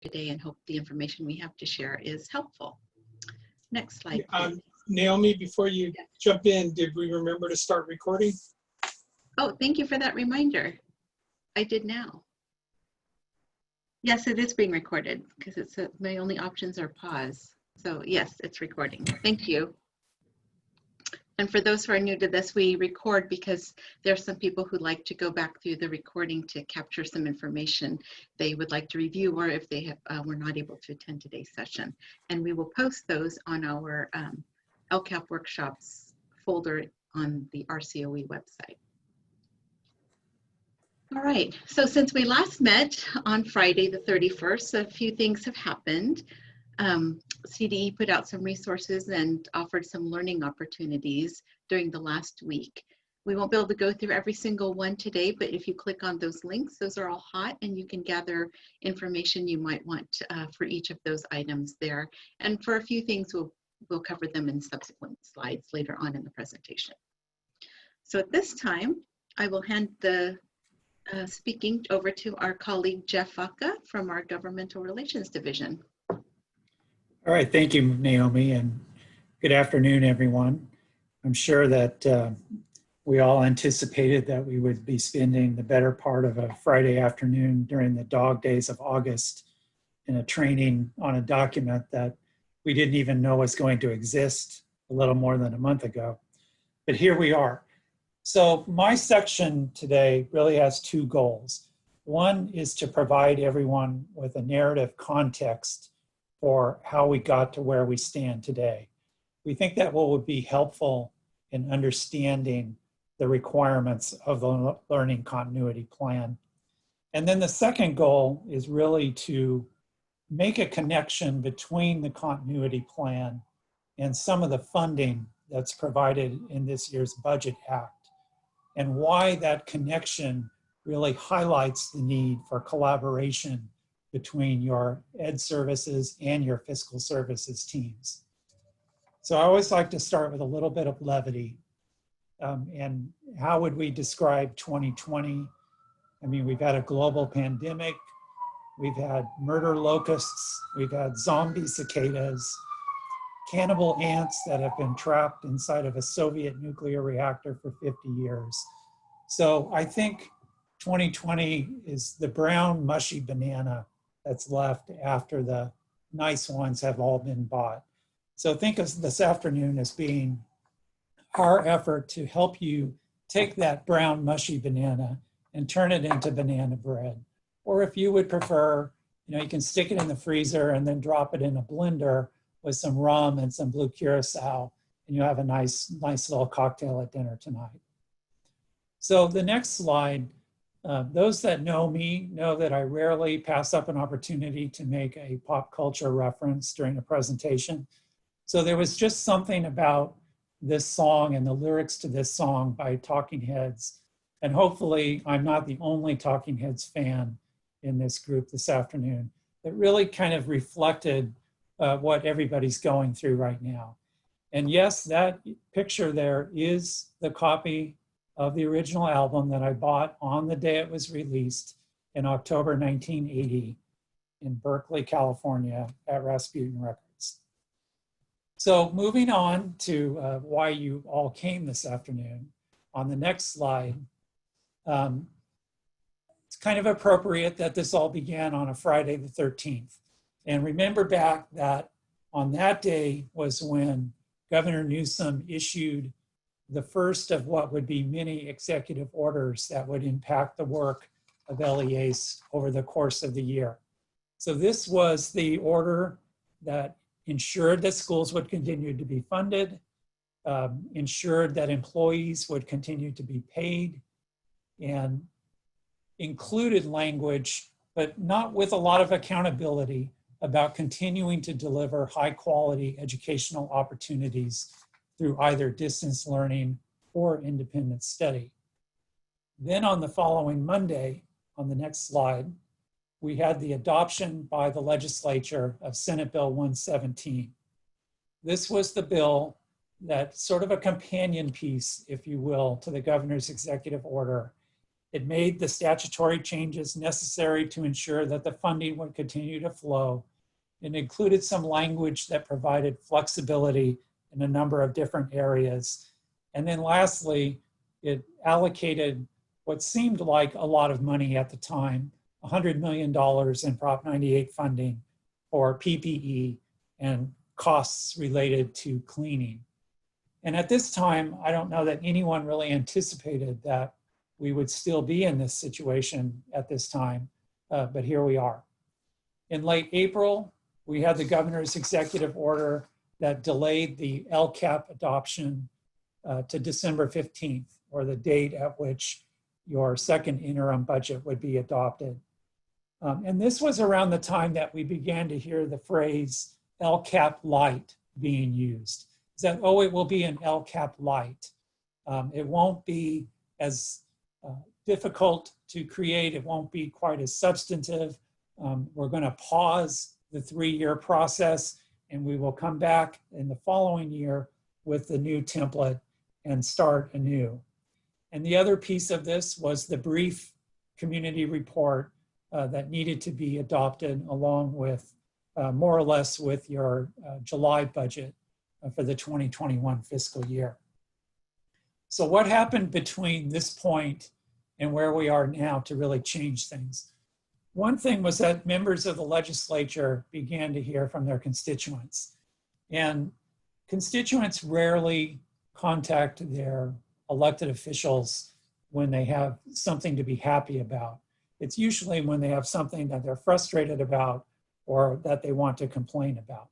today and hope the information we have to share is helpful. Next slide, please. Naomi, before you jump in, did we remember to start recording? Oh, thank you for that reminder. I did now. Yes, it is being recorded because it's my only options are pause. So yes, it's recording. Thank you. And for those who are new to this, we record because there are some people who like to go back through the recording to capture some information they would like to review, or if they have, were not able to attend today's session. And we will post those on our LCAP workshops folder on the RCOE website. All right, so since we last met on Friday the 31st, a few things have happened. CDE put out some resources and offered some learning opportunities during the last week. We won't be able to go through every single one today, but if you click on those links, those are all hot and you can gather information you might want for each of those items there. And for a few things, we'll cover them in subsequent slides later on in the presentation. So at this time, I will hand the speaking over to our colleague Jeff Vaca from our Governmental Relations Division. All right, thank you, Naomi, and good afternoon, everyone. I'm sure that we all anticipated that we would be spending the better part of a Friday afternoon during the dog days of August in a training on a document that we didn't even know was going to exist a little more than a month ago. But here we are. So my section today really has two goals. One is to provide everyone with a narrative context for how we got to where we stand today. We think that will be helpful in understanding the requirements of the Learning Continuity Plan. And then the second goal is really to make a connection between the Continuity Plan and some of the funding that's provided in this year's Budget Act, and why that connection really highlights the need for collaboration between your ed services and your fiscal services teams. So I always like to start with a little bit of levity. And how would we describe 2020? I mean, we've had a global pandemic, we've had murder locusts, we've had zombie cicadas, cannibal ants that have been trapped inside of a Soviet nuclear reactor for 50 years. So I think 2020 is the brown mushy banana that's left after the nice ones have all been bought. So think of this afternoon as being our effort to help you take that brown mushy banana and turn it into banana bread. Or if you would prefer, you can stick it in the freezer and then drop it in a blender with some rum and some blue curacao, and you have a nice little cocktail at dinner tonight. So the next slide, those that know me know that I rarely pass up an opportunity to make a pop culture reference during a presentation. So there was just something about this song and the lyrics to this song by Talking Heads. And hopefully I'm not the only Talking Heads fan in this group this afternoon that really kind of reflected what everybody's going through right now. And yes, that picture there is the copy of the original album that I bought on the day it was released in October 1980 in Berkeley, California at Rasputin Records. So moving on to why you all came this afternoon, on the next slide, it's kind of appropriate that this all began on a Friday the 13th. And remember back that on that day was when Governor Newsom issued the first of what would be many executive orders that would impact the work of LEAs over the course of the year. So this was the order that ensured that schools would continue to be funded, ensured that employees would continue to be paid, and included language, but not with a lot of accountability, about continuing to deliver high quality educational opportunities through either distance learning or independent study. Then on the following Monday, on the next slide, we had the adoption by the legislature of Senate Bill 117. This was the bill that sort of a companion piece, if you will, to the governor's executive order. It made the statutory changes necessary to ensure that the funding would continue to flow. It included some language that provided flexibility in a number of different areas. And then lastly, it allocated what seemed like a lot of money at the time, $100 million in Prop 98 funding for PPE and costs related to cleaning. And at this time, I don't know that anyone really anticipated that we would still be in this situation at this time, but here we are. In late April, we had the governor's executive order that delayed the LCAP adoption to December 15th, or the date at which your second interim budget would be adopted. And this was around the time that we began to hear the phrase LCAP light being used. Is that, oh, it will be an LCAP light. It won't be as difficult to create. It won't be quite as substantive. We're going to pause the 3-year process, and we will come back in the following year with the new template and start anew. And the other piece of this was the brief community report that needed to be adopted along with more or less with your July budget for the 2021 fiscal year. So what happened between this point and where we are now to really change things? One thing was that members of the legislature began to hear from their constituents. And constituents rarely contact their elected officials when they have something to be happy about. It's usually when they have something that they're frustrated about or that they want to complain about.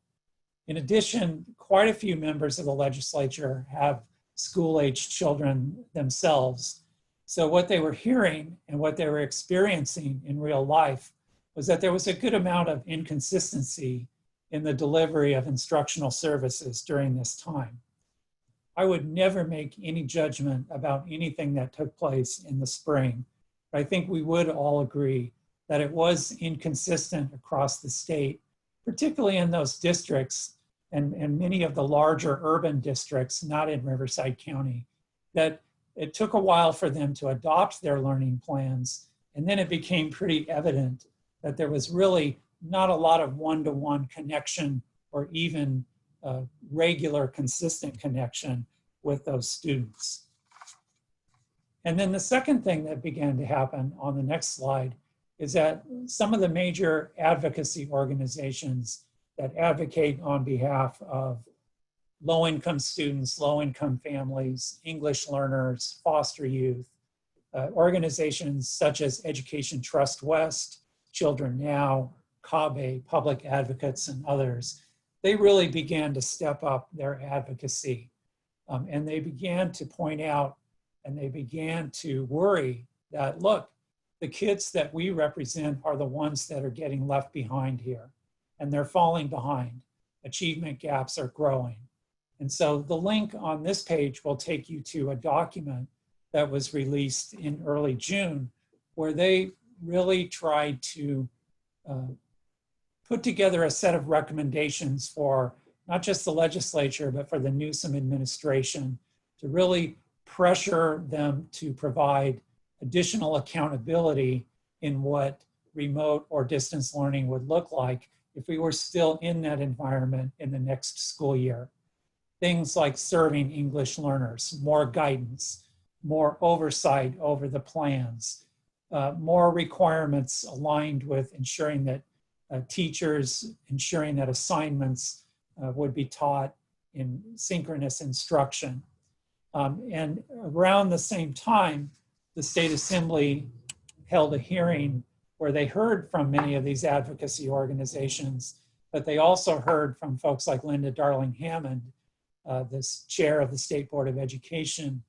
In addition, quite a few members of the legislature have school-aged children themselves. So what they were hearing and what they were experiencing in real life was that there was a good amount of inconsistency in the delivery of instructional services during this time. I would never make any judgment about anything that took place in the spring, but I think we would all agree that it was inconsistent across the state, particularly in those districts and many of the larger urban districts, not in Riverside County, that it took a while for them to adopt their learning plans. And then it became pretty evident that there was really not a lot of one-to-one connection or even regular, consistent connection with those students. And then the second thing that began to happen on the next slide is that some of the major advocacy organizations that advocate on behalf of low-income students, low-income families, English learners, foster youth, organizations such as Education Trust West, Children Now, CABE, Public Advocates, and others, they really began to step up their advocacy. And they began to point out and they began to worry that, look, the kids that we represent are the ones that are getting left behind here, and they're falling behind. Achievement gaps are growing. And so the link on this page will take you to a document that was released in early June, where they really tried to put together a set of recommendations for not just the legislature, but for the Newsom administration to really pressure them to provide additional accountability in what remote or distance learning would look like if we were still in that environment in the next school year. Things like serving English learners, more guidance, more oversight over the plans, more requirements aligned with ensuring that teachers, ensuring that assignments would be taught in synchronous instruction. And around the same time, the State Assembly held a hearing where they heard from many of these advocacy organizations, but they also heard from folks like Linda Darling Hammond, this chair of the State Board of Education,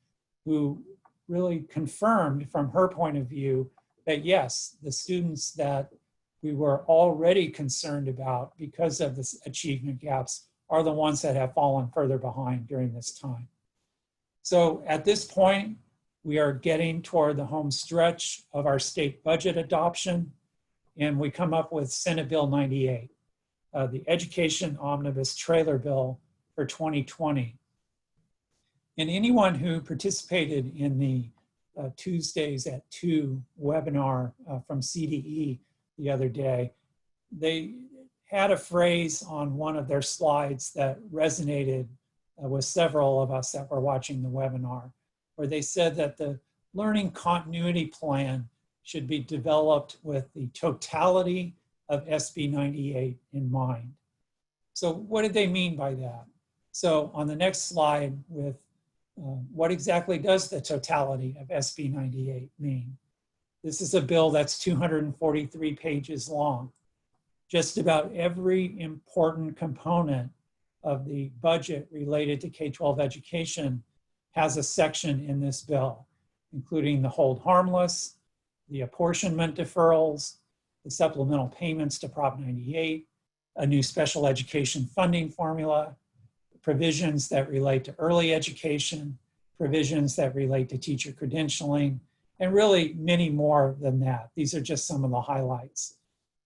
who really confirmed from her point of view that yes, the students that we were already concerned about because of the achievement gaps are the ones that have fallen further behind during this time. So at this point, we are getting toward the home stretch of our state budget adoption, and we come up with Senate Bill 98, the Education Omnibus Trailer Bill for 2020. And anyone who participated in the Tuesdays at 2 webinar from CDE the other day, they had a phrase on one of their slides that resonated with several of us that were watching the webinar, where they said that the learning continuity plan should be developed with the totality of SB 98 in mind. So what did they mean by that? So on the next slide with what exactly does the totality of SB 98 mean? This is a bill that's 243 pages long. Just about every important component of the budget related to K-12 education has a section in this bill, including the hold harmless, the apportionment deferrals, the supplemental payments to Prop 98, a new special education funding formula, provisions that relate to early education, provisions that relate to teacher credentialing, and really many more than that. These are just some of the highlights.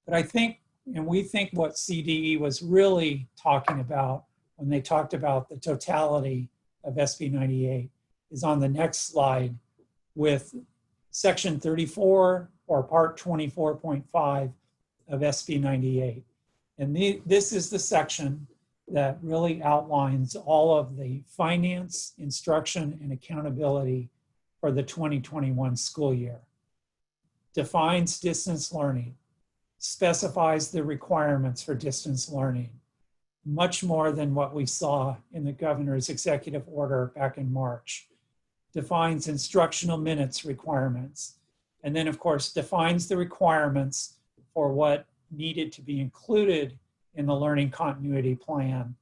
But I think, and we think what CDE was really talking about when they talked about the totality of SB 98 is on the next slide with Section 34 or Part 24.5 of SB 98. And this is the section that really outlines all of the finance, instruction, and accountability for the 2021 school year. Defines distance learning, specifies the requirements for distance learning, much more than what we saw in the governor's executive order back in March. Defines instructional minutes requirements, and then of course defines the requirements for what needed to be included in the learning continuity plan,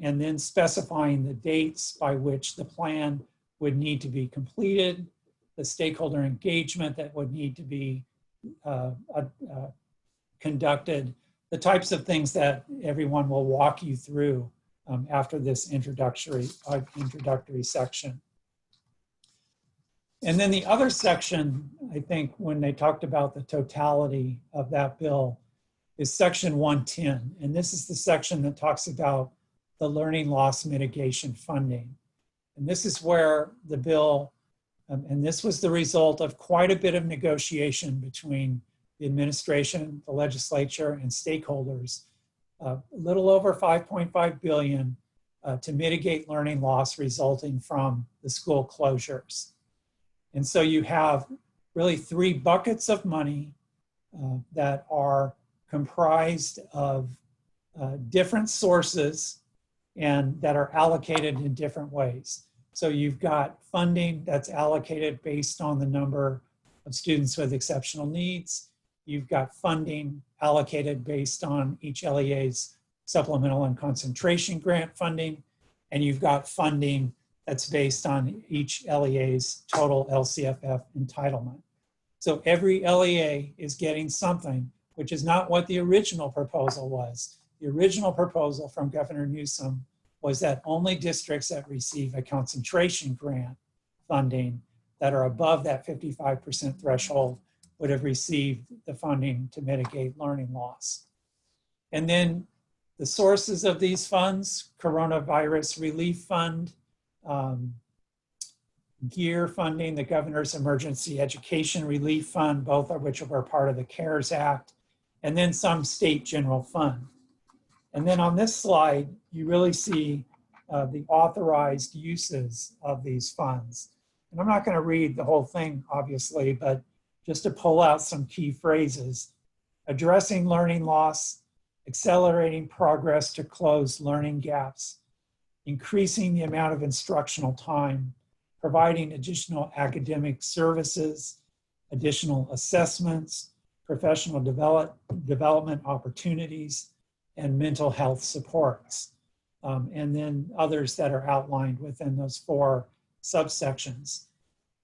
and then specifying the dates by which the plan would need to be completed, the stakeholder engagement that would need to be conducted, the types of things that everyone will walk you through after this introductory section. And then the other section, I think, when they talked about the totality of that bill is Section 110. And this is the section that talks about the learning loss mitigation funding. And this is where the bill, and this was the result of quite a bit of negotiation between the administration, the legislature, and stakeholders, a little over $5.5 billion to mitigate learning loss resulting from the school closures. And so you have really 3 buckets of money that are comprised of different sources and that are allocated in different ways. So you've got funding that's allocated based on the number of students with exceptional needs. You've got funding allocated based on each LEA's supplemental and concentration grant funding. And you've got funding that's based on each LEA's total LCFF entitlement. So every LEA is getting something, which is not what the original proposal was. The original proposal from Governor Newsom was that only districts that receive a concentration grant funding that are above that 55% threshold would have received the funding to mitigate learning loss. And then the sources of these funds, Coronavirus Relief Fund, GEAR funding, the Governor's Emergency Education Relief Fund, both of which were part of the CARES Act, and then some state general fund. And then on this slide, you really see the authorized uses of these funds. And I'm not going to read the whole thing, obviously, but just to pull out some key phrases: addressing learning loss, accelerating progress to close learning gaps, increasing the amount of instructional time, providing additional academic services, additional assessments, professional development opportunities, and mental health supports. And then others that are outlined within those 4 subsections.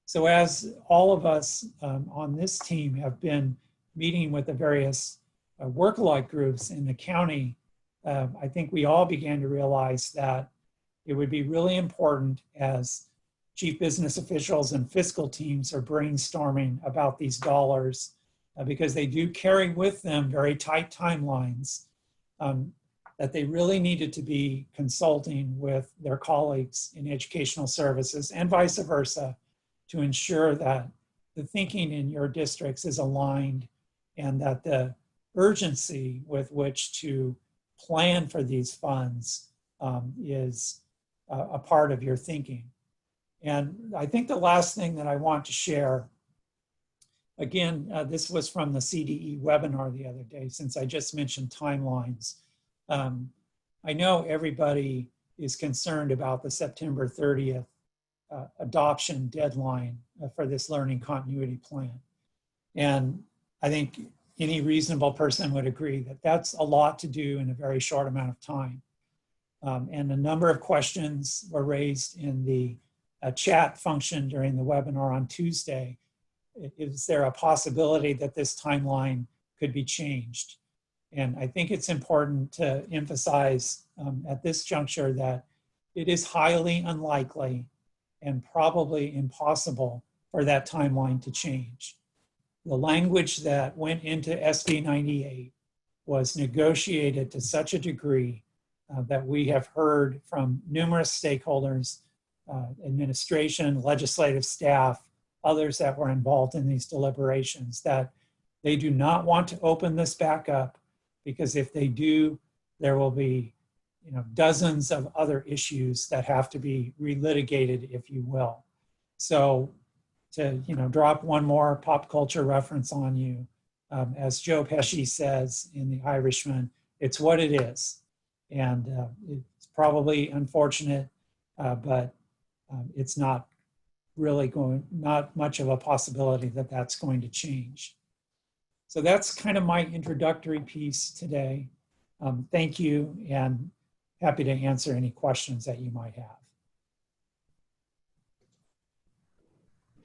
So as all of us on this team have been meeting with the various work-alike groups in the county, I think we all began to realize that it would be really important as chief business officials and fiscal teams are brainstorming about these dollars because they do carry with them very tight timelines, that they really needed to be consulting with their colleagues in educational services and vice versa to ensure that the thinking in your districts is aligned and that the urgency with which to plan for these funds is a part of your thinking. And I think the last thing that I want to share, again, this was from the CDE webinar the other day, since I just mentioned timelines. I know everybody is concerned about the September 30th adoption deadline for this learning continuity plan. And I think any reasonable person would agree that that's a lot to do in a very short amount of time. And a number of questions were raised in the chat function during the webinar on Tuesday. Is there a possibility that this timeline could be changed? And I think it's important to emphasize at this juncture that it is highly unlikely and probably impossible for that timeline to change. The language that went into SB 98 was negotiated to such a degree that we have heard from numerous stakeholders, administration, legislative staff, others that were involved in these deliberations, that they do not want to open this back up, because if they do, there will be dozens of other issues that have to be relitigated, if you will. So to drop one more pop culture reference on you, as Joe Pesci says in The Irishman, it's what it is. And it's probably unfortunate, but it's not really not much of a possibility that that's going to change. So that's kind of my introductory piece today. Thank you, and happy to answer any questions that you might have.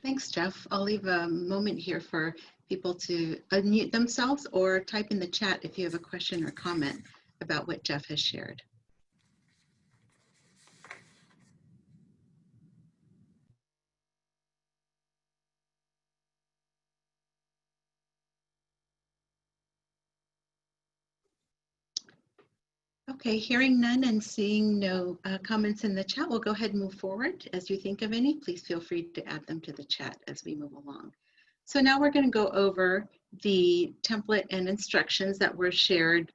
Thanks, Jeff. I'll leave a moment here for people to unmute themselves or type in the chat if you have a question or comment about what Jeff has shared. Okay, hearing none and seeing no comments in the chat, we'll go ahead and move forward. As you think of any, please feel free to add them to the chat as we move along. So now we're going to go over the template and instructions that were shared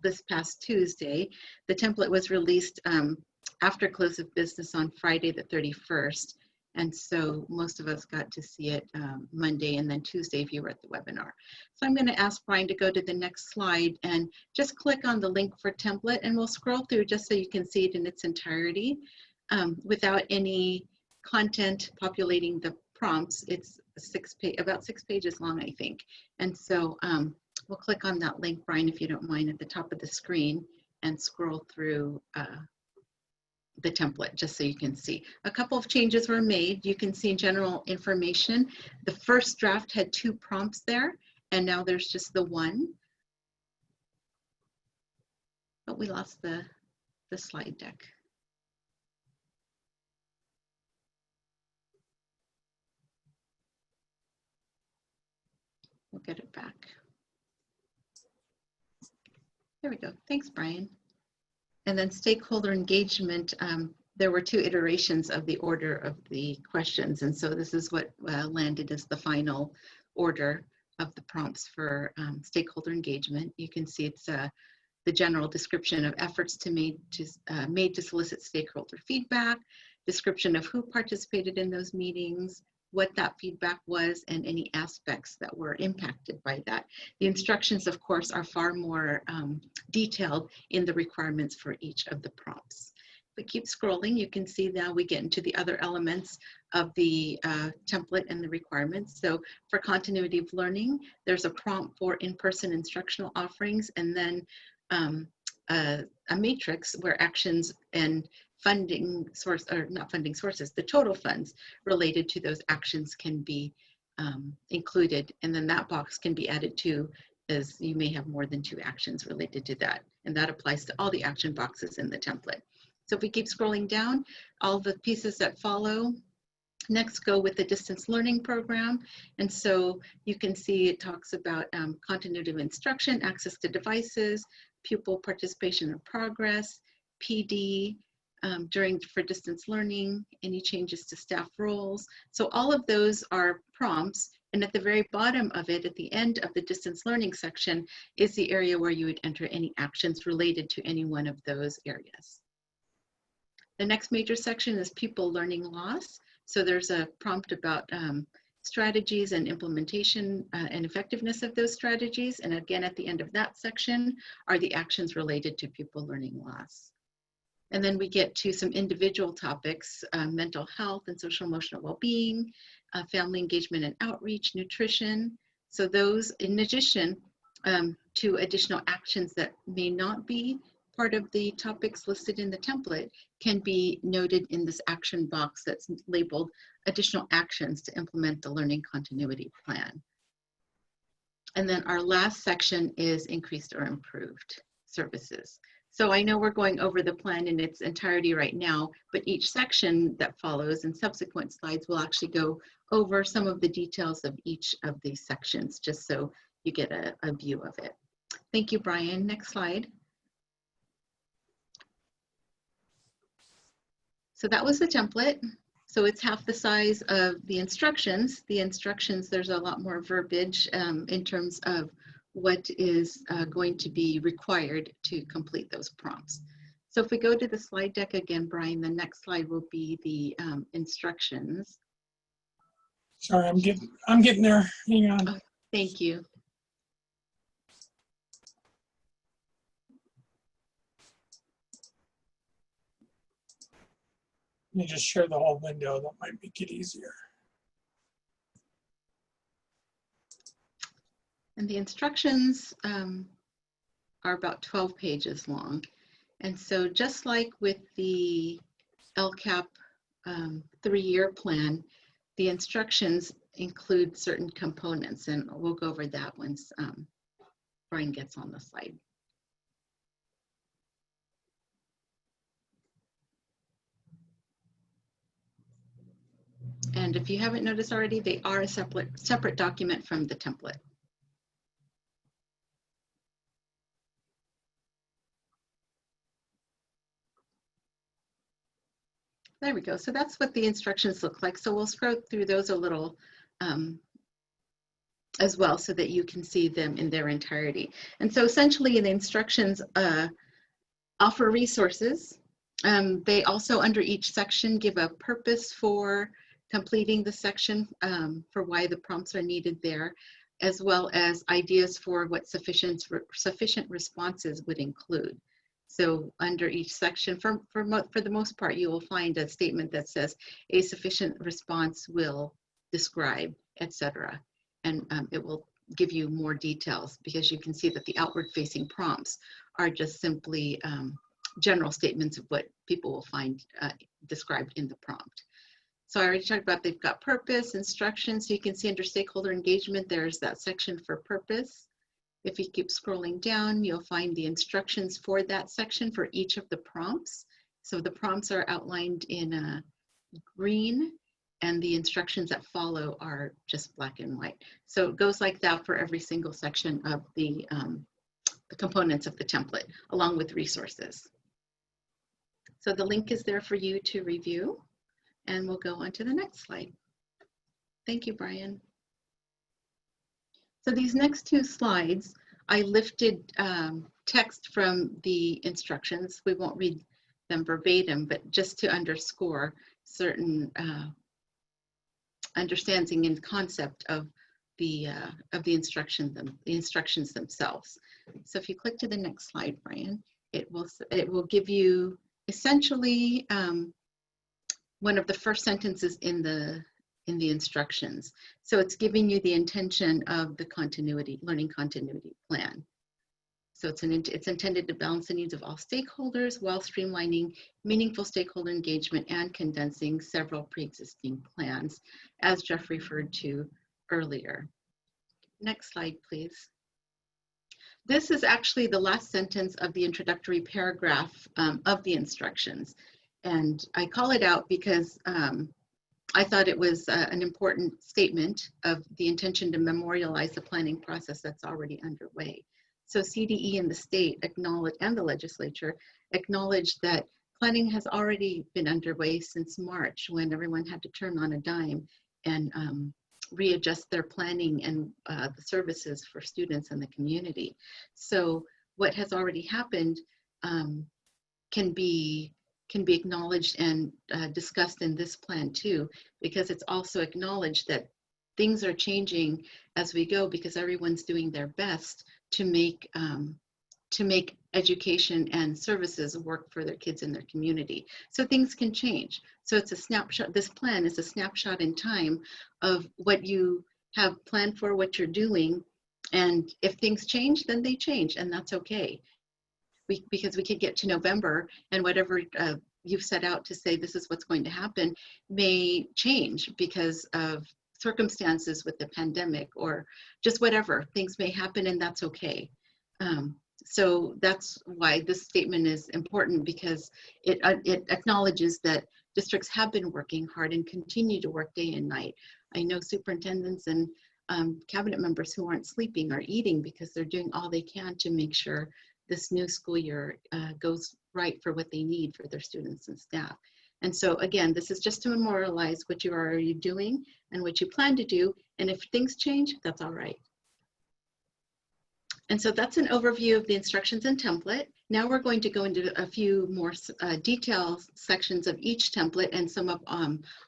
this past Tuesday. The template was released after close of business on Friday the 31st. And so most of us got to see it Monday and then Tuesday if you were at the webinar. So I'm going to ask Brian to go to the next slide and just click on the link for template, and we'll scroll through just so you can see it in its entirety without any content populating the prompts. It's about 6 pages long, I think. And so we'll click on that link, Brian, if you don't mind, at the top of the screen and scroll through the template just so you can see. A couple of changes were made. You can see general information. The first draft had 2 prompts there, and now there's just the one. But we lost the slide deck. We'll get it back. There we go. Thanks, Brian. And then stakeholder engagement, there were 2 iterations of the order of the questions. And so this is what landed as the final order of the prompts for stakeholder engagement. You can see it's the general description of efforts made to solicit stakeholder feedback, description of who participated in those meetings, what that feedback was, and any aspects that were impacted by that. The instructions, of course, are far more detailed in the requirements for each of the prompts. But keep scrolling, you can see now we get into the other elements of the template and the requirements. So for continuity of learning, there's a prompt for in-person instructional offerings, and then a matrix where actions and funding source, or not funding sources, the total funds related to those actions can be included. And then that box can be added to, as you may have more than 2 actions related to that. And that applies to all the action boxes in the template. So if we keep scrolling down, all the pieces that follow next go with the distance learning program. And so you can see it talks about continuity of instruction, access to devices, pupil participation and progress, PD, for distance learning, any changes to staff roles. So all of those are prompts. And at the very bottom of it, at the end of the distance learning section, is the area where you would enter any actions related to any one of those areas. The next major section is pupil learning loss. So there's a prompt about strategies and implementation and effectiveness of those strategies. And again, at the end of that section are the actions related to pupil learning loss. And then we get to some individual topics, mental health and social emotional well-being, family engagement and outreach, nutrition. So those, in addition to additional actions that may not be part of the topics listed in the template, can be noted in this action box that's labeled additional actions to implement the learning continuity plan. And then our last section is increased or improved services. So I know we're going over the plan in its entirety right now, but each section that follows in subsequent slides will actually go over some of the details of each of these sections, just so you get a view of it. Thank you, Brian. Next slide. So that was the template. So it's half the size of the instructions. The instructions, there's a lot more verbiage in terms of what is going to be required to complete those prompts. So if we go to the slide deck again, Brian, the next slide will be the instructions. Sorry, I'm getting there. Hang on. Oh, thank you. Let me just share the whole window. That might make it easier. And the instructions are about 12 pages long. And so just like with the LCAP 3-year plan, the instructions include certain components, and we'll go over that once Brian gets on the slide. And if you haven't noticed already, they are a separate document from the template. There we go. So that's what the instructions look like. So we'll scroll through those a little as well so that you can see them in their entirety. And so essentially the instructions offer resources. They also, under each section, give a purpose for completing the section, for why the prompts are needed there, as well as ideas for what sufficient responses would include. So under each section, for the most part, you will find a statement that says a sufficient response will describe, etc. And it will give you more details, because you can see that the outward facing prompts are just simply general statements of what people will find described in the prompt. So I already talked about they've got purpose, instructions. So you can see under stakeholder engagement, there's that section for purpose. If you keep scrolling down, you'll find the instructions for that section for each of the prompts. So the prompts are outlined in green, and the instructions that follow are just black and white. So it goes like that for every single section of the components of the template, along with resources. So the link is there for you to review, and we'll go on to the next slide. Thank you, Brian. So these next 2 slides, I lifted text from the instructions. We won't read them verbatim, but just to underscore certain understanding and concept of the instructions themselves. So if you click to the next slide, Brian, it will give you essentially one of the first sentences in the instructions. So it's giving you the intention of the learning continuity plan. So it's intended to balance the needs of all stakeholders while streamlining meaningful stakeholder engagement and condensing several pre-existing plans, as Jeff referred to earlier. Next slide, please. This is actually the last sentence of the introductory paragraph of the instructions. And I call it out because I thought it was an important statement of the intention to memorialize the planning process that's already underway. So CDE and the state acknowledge, and the legislature acknowledge that planning has already been underway since March, when everyone had to turn on a dime and readjust their planning and the services for students in the community. So what has already happened can be acknowledged and discussed in this plan too, because it's also acknowledged that things are changing as we go, because everyone's doing their best to make education and services work for their kids in their community. So things can change. So it's a snapshot. This plan is a snapshot in time of what you have planned for, what you're doing. And if things change, then they change, and that's okay. Because we could get to November and whatever you've set out to say this is what's going to happen may change because of circumstances with the pandemic or just whatever. Things may happen, and that's okay. So that's why this statement is important, because it acknowledges that districts have been working hard and continue to work day and night. I know superintendents and cabinet members who aren't sleeping or eating because they're doing all they can to make sure this new school year goes right for what they need for their students and staff. And so again, this is just to memorialize what you are already doing and what you plan to do. And if things change, that's all right. And so that's an overview of the instructions and template. Now we're going to go into a few more detailed sections of each template, and some of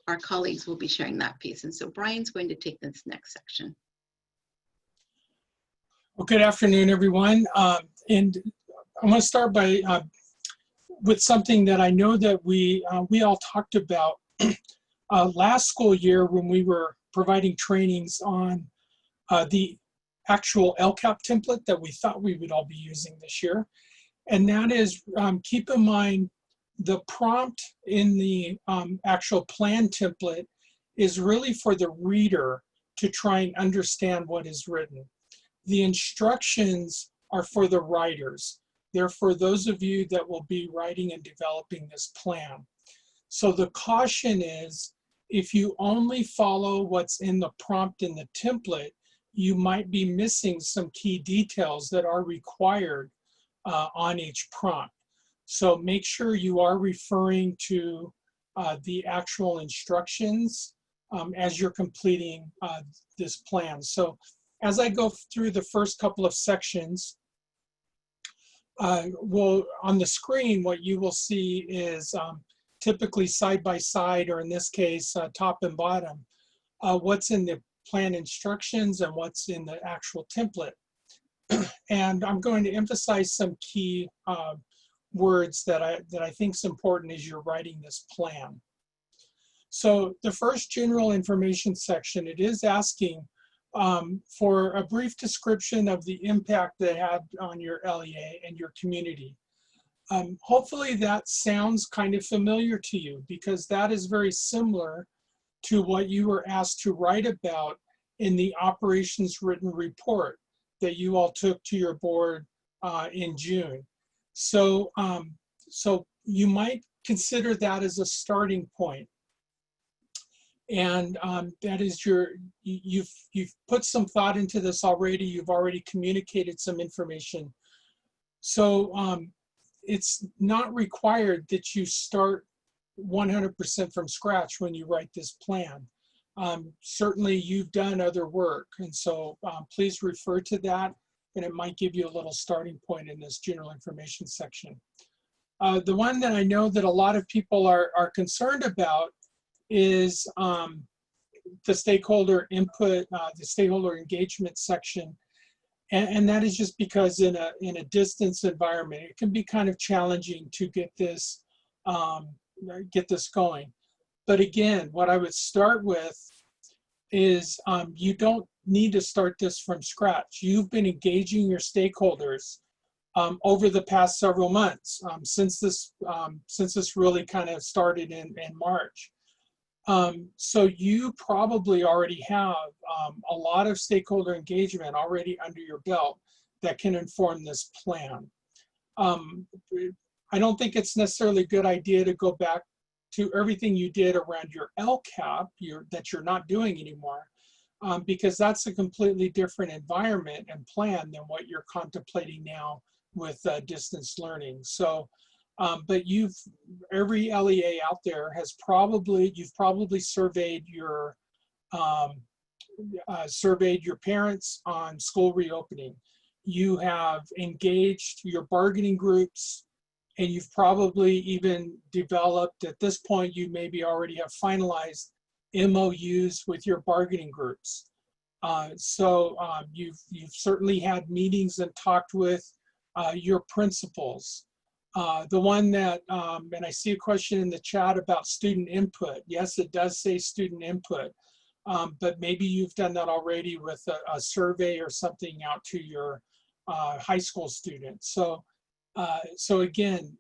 our colleagues will be sharing that piece. And so Brian's going to take this next section. Well, good afternoon, everyone. And I want to start by with something that I know that we all talked about last school year when we were providing trainings on the actual LCAP template that we thought we would all be using this year. And that is, keep in mind, the prompt in the actual plan template is really for the reader to try and understand what is written. The instructions are for the writers. They're for those of you that will be writing and developing this plan. So the caution is, if you only follow what's in the prompt in the template, you might be missing some key details that are required on each prompt. So make sure you are referring to the actual instructions as you're completing this plan. So as I go through the first couple of sections, on the screen, what you will see is typically side by side, or in this case, top and bottom, what's in the plan instructions and what's in the actual template. And I'm going to emphasize some key words that I think is important as you're writing this plan. So the first general information section, it is asking for a brief description of the impact that had on your LEA and your community. Hopefully that sounds kind of familiar to you, because that is very similar to what you were asked to write about in the operations written report that you all took to your board in June. So, so you might consider that as a starting point. And that is you've put some thought into this already. You've already communicated some information. So it's not required that you start 100% from scratch when you write this plan. Certainly you've done other work, and so please refer to that, and it might give you a little starting point in this general information section. The one that I know that a lot of people are concerned about is the stakeholder input, the stakeholder engagement section. And that is just because in a distance environment, it can be kind of challenging to get this going. But again, what I would start with is you don't need to start this from scratch. You've been engaging your stakeholders over the past several months since this really kind of started in March. So you probably already have a lot of stakeholder engagement already under your belt that can inform this plan. I don't think it's necessarily a good idea to go back to everything you did around your LCAP that you're not doing anymore, because that's a completely different environment and plan than what you're contemplating now with distance learning. So But every LEA out there you've probably surveyed your parents on school reopening. You have engaged your bargaining groups, and you've probably even developed, at this point, you maybe already have finalized MOUs with your bargaining groups. You've certainly had meetings and talked with your principals. The one that, and I see a question in the chat about student input. Yes, it does say student input, but maybe you've done that already with a survey or something out to your high school students. So again,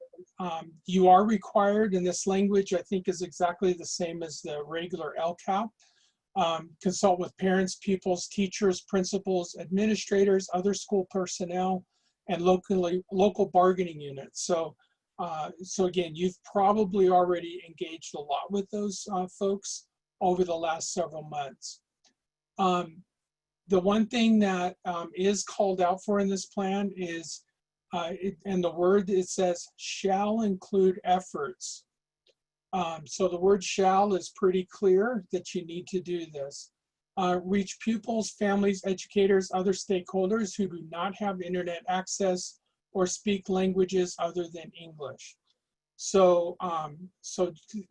you are required, and this language I think is exactly the same as the regular LCAP. Consult with parents, pupils, teachers, principals, administrators, other school personnel, and local bargaining units. So again, you've probably already engaged a lot with those folks over the last several months. The one thing that is called out for in this plan is, and the word, it says shall include efforts. So the word shall is pretty clear that you need to do this. Reach pupils, families, educators, other stakeholders who do not have internet access or speak languages other than English. So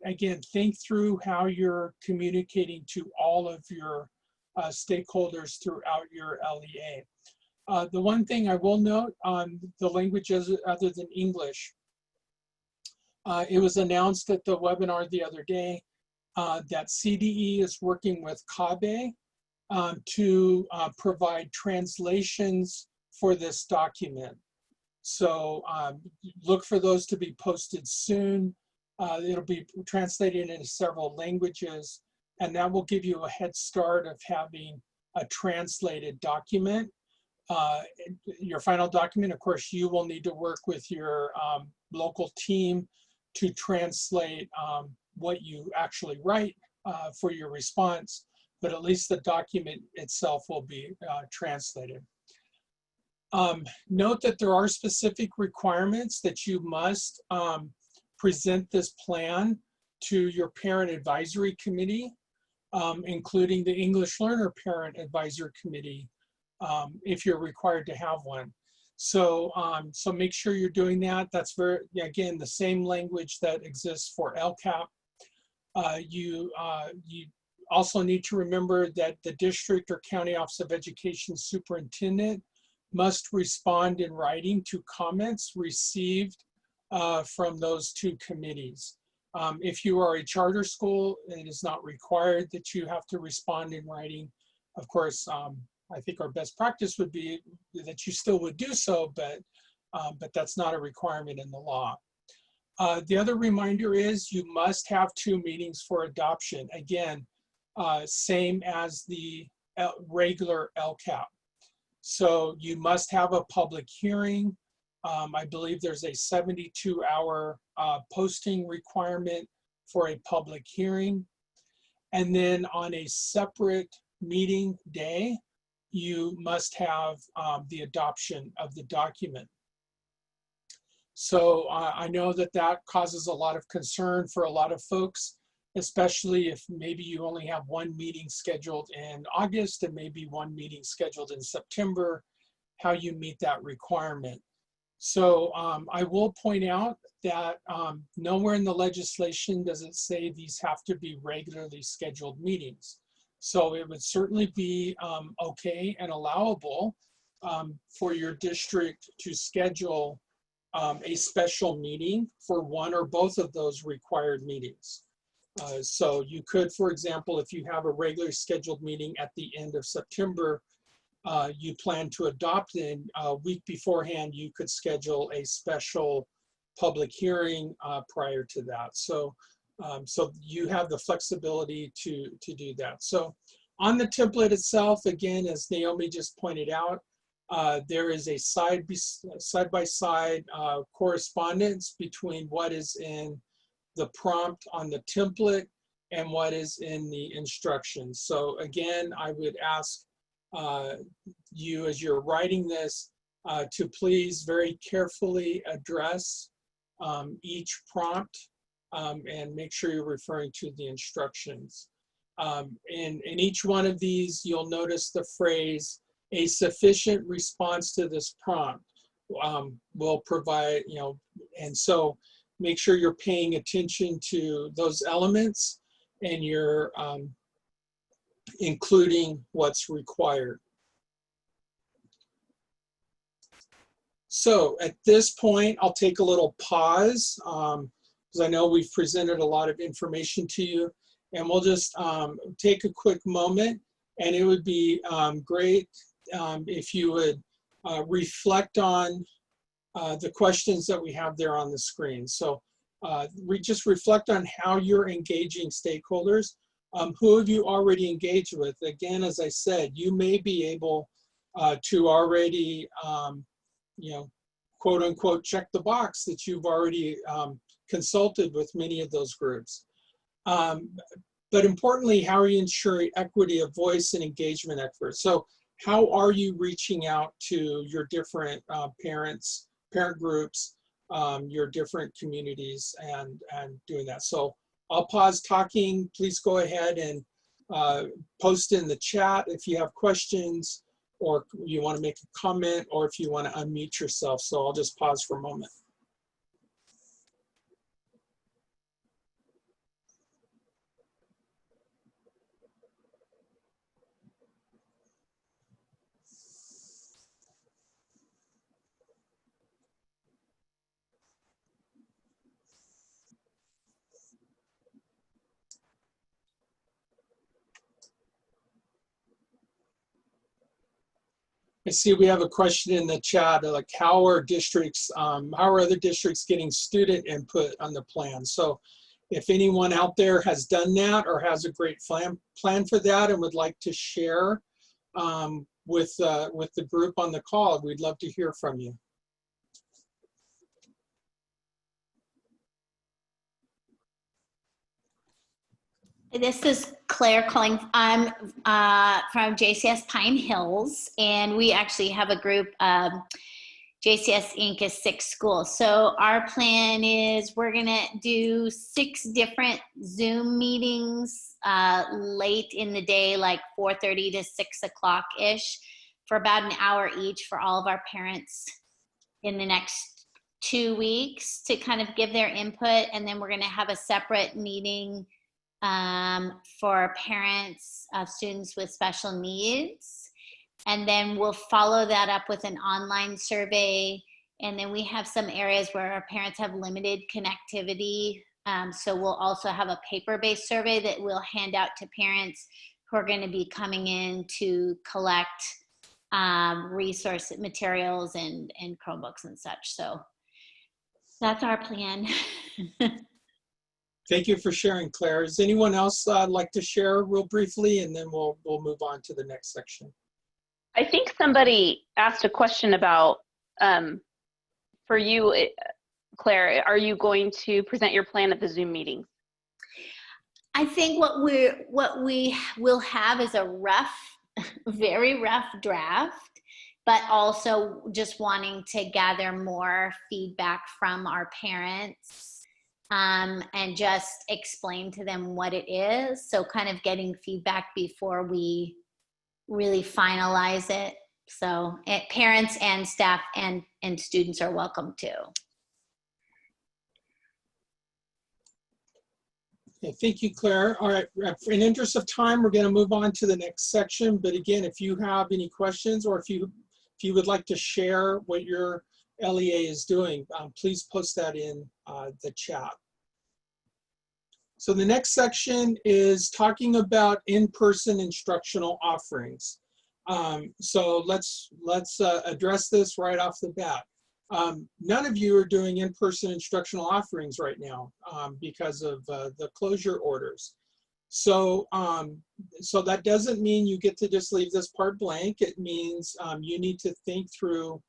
again, think through how you're communicating to all of your stakeholders throughout your LEA. The one thing I will note on the languages other than English, it was announced at the webinar the other day that CDE is working with CABE to provide translations for this document. So look for those to be posted soon. It'll be translated into several languages, and that will give you a head start of having a translated document. Your final document, of course, you will need to work with your local team to translate what you actually write for your response, but at least the document itself will be translated. Note that there are specific requirements that you must present this plan to your parent advisory committee, including the English Learner Parent Advisory Committee, if you're required to have one. So make sure you're doing that. That's again, the same language that exists for LCAP. You also need to remember that the district or county office of education superintendent must respond in writing to comments received from those two committees. If you are a charter school, it is not required that you have to respond in writing. Of course, I think our best practice would be that you still would do so, but that's not a requirement in the law. The other reminder is you must have 2 meetings for adoption. Again, same as the regular LCAP. So you must have a public hearing. I believe there's a 72-hour posting requirement for a public hearing. And then on a separate meeting day, you must have the adoption of the document. So I know that that causes a lot of concern for a lot of folks, especially if maybe you only have 1 meeting scheduled in August and maybe 1 meeting scheduled in September, how you meet that requirement. So I will point out that nowhere in the legislation does it say these have to be regularly scheduled meetings. So it would certainly be okay and allowable for your district to schedule a special meeting for 1 or both of those required meetings. So you could, for example, if you have a regularly scheduled meeting at the end of September, you plan to adopt, then a week beforehand, you could schedule a special public hearing prior to that. So you have the flexibility to do that. So on the template itself, again, as Naomi just pointed out, there is a side-by-side correspondence between what is in the prompt on the template and what is in the instructions. So again, I would ask you, as you're writing this, to please very carefully address each prompt and make sure you're referring to the instructions. In each one of these, you'll notice the phrase, a sufficient response to this prompt will provide, and so make sure you're paying attention to those elements and you're including what's required. So at this point, I'll take a little pause because I know we've presented a lot of information to you, and we'll just take a quick moment, and it would be great if you would reflect on the questions that we have there on the screen. So just reflect on how you're engaging stakeholders. Who have you already engaged with? Again, as I said, you may be able to already, quote unquote, check the box that you've already consulted with many of those groups. But importantly, how are you ensuring equity of voice and engagement efforts? So how are you reaching out to your different parent groups, your different communities, and doing that? So I'll pause talking. Please go ahead and post in the chat if you have questions, or you want to make a comment, or if you want to unmute yourself. So I'll just pause for a moment. I see we have a question in the chat, like how are other districts getting student input on the plan? So if anyone out there has done that or has a great plan for that and would like to share with the group on the call, we'd love to hear from you. This is Claire calling. I'm from JCS Pine Hills, and we actually have a group. JCS Inc. is 6 schools. So our plan is we're going to do 6 different Zoom meetings late in the day, like 4:30 to 6 o'clock-ish, for about an hour each for all of our parents in the next 2 weeks to kind of give their input. And then we're going to have a separate meeting for parents of students with special needs. And then we'll follow that up with an online survey. And then we have some areas where our parents have limited connectivity. So we'll also have a paper-based survey that we'll hand out to parents who are going to be coming in to collect resource materials and Chromebooks and such. So that's our plan. Thank you for sharing, Claire. Does anyone else like to share real briefly, and then we'll move on to the next section? I think somebody asked a question about, for you, Claire, are you going to present your plan at the Zoom meetings? I think what we will have is a rough, very rough draft, but also just wanting to gather more feedback from our parents. And just explain to them what it is. So kind of getting feedback before we really finalize it. So parents and staff and students are welcome too. Okay, thank you, Claire. All right, in interest of time, we're going to move on to the next section. But again, if you have any questions, or if you would like to share what your LEA is doing, please post that in the chat. So the next section is talking about in-person instructional offerings. So let's address this right off the bat. None of you are doing in-person instructional offerings right now because of the closure orders. So, so that doesn't mean you get to just leave this part blank. It means you need to think through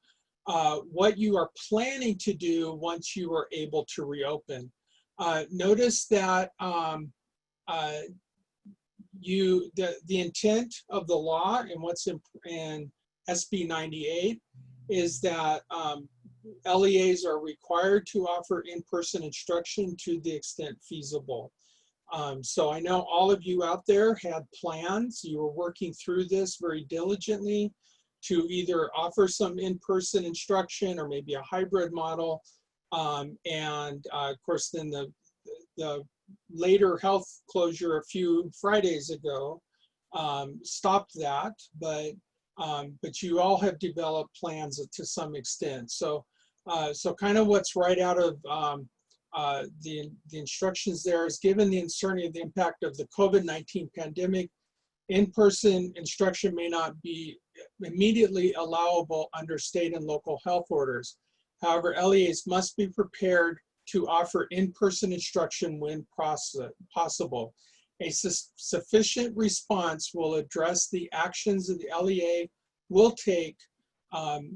what you are planning to do once you are able to reopen. Notice that the intent of the law and what's in SB 98 is that LEAs are required to offer in-person instruction to the extent feasible. So I know all of you out there had plans. You were working through this very diligently to either offer some in-person instruction or maybe a hybrid model. Of course, then the later health closure a few Fridays ago stopped that, but you all have developed plans to some extent. So kind of what's right out of the instructions there is, given the uncertainty of the impact of the COVID-19 pandemic, in-person instruction may not be immediately allowable under state and local health orders. However, LEAs must be prepared to offer in-person instruction when possible. A sufficient response will address the actions that the LEA will take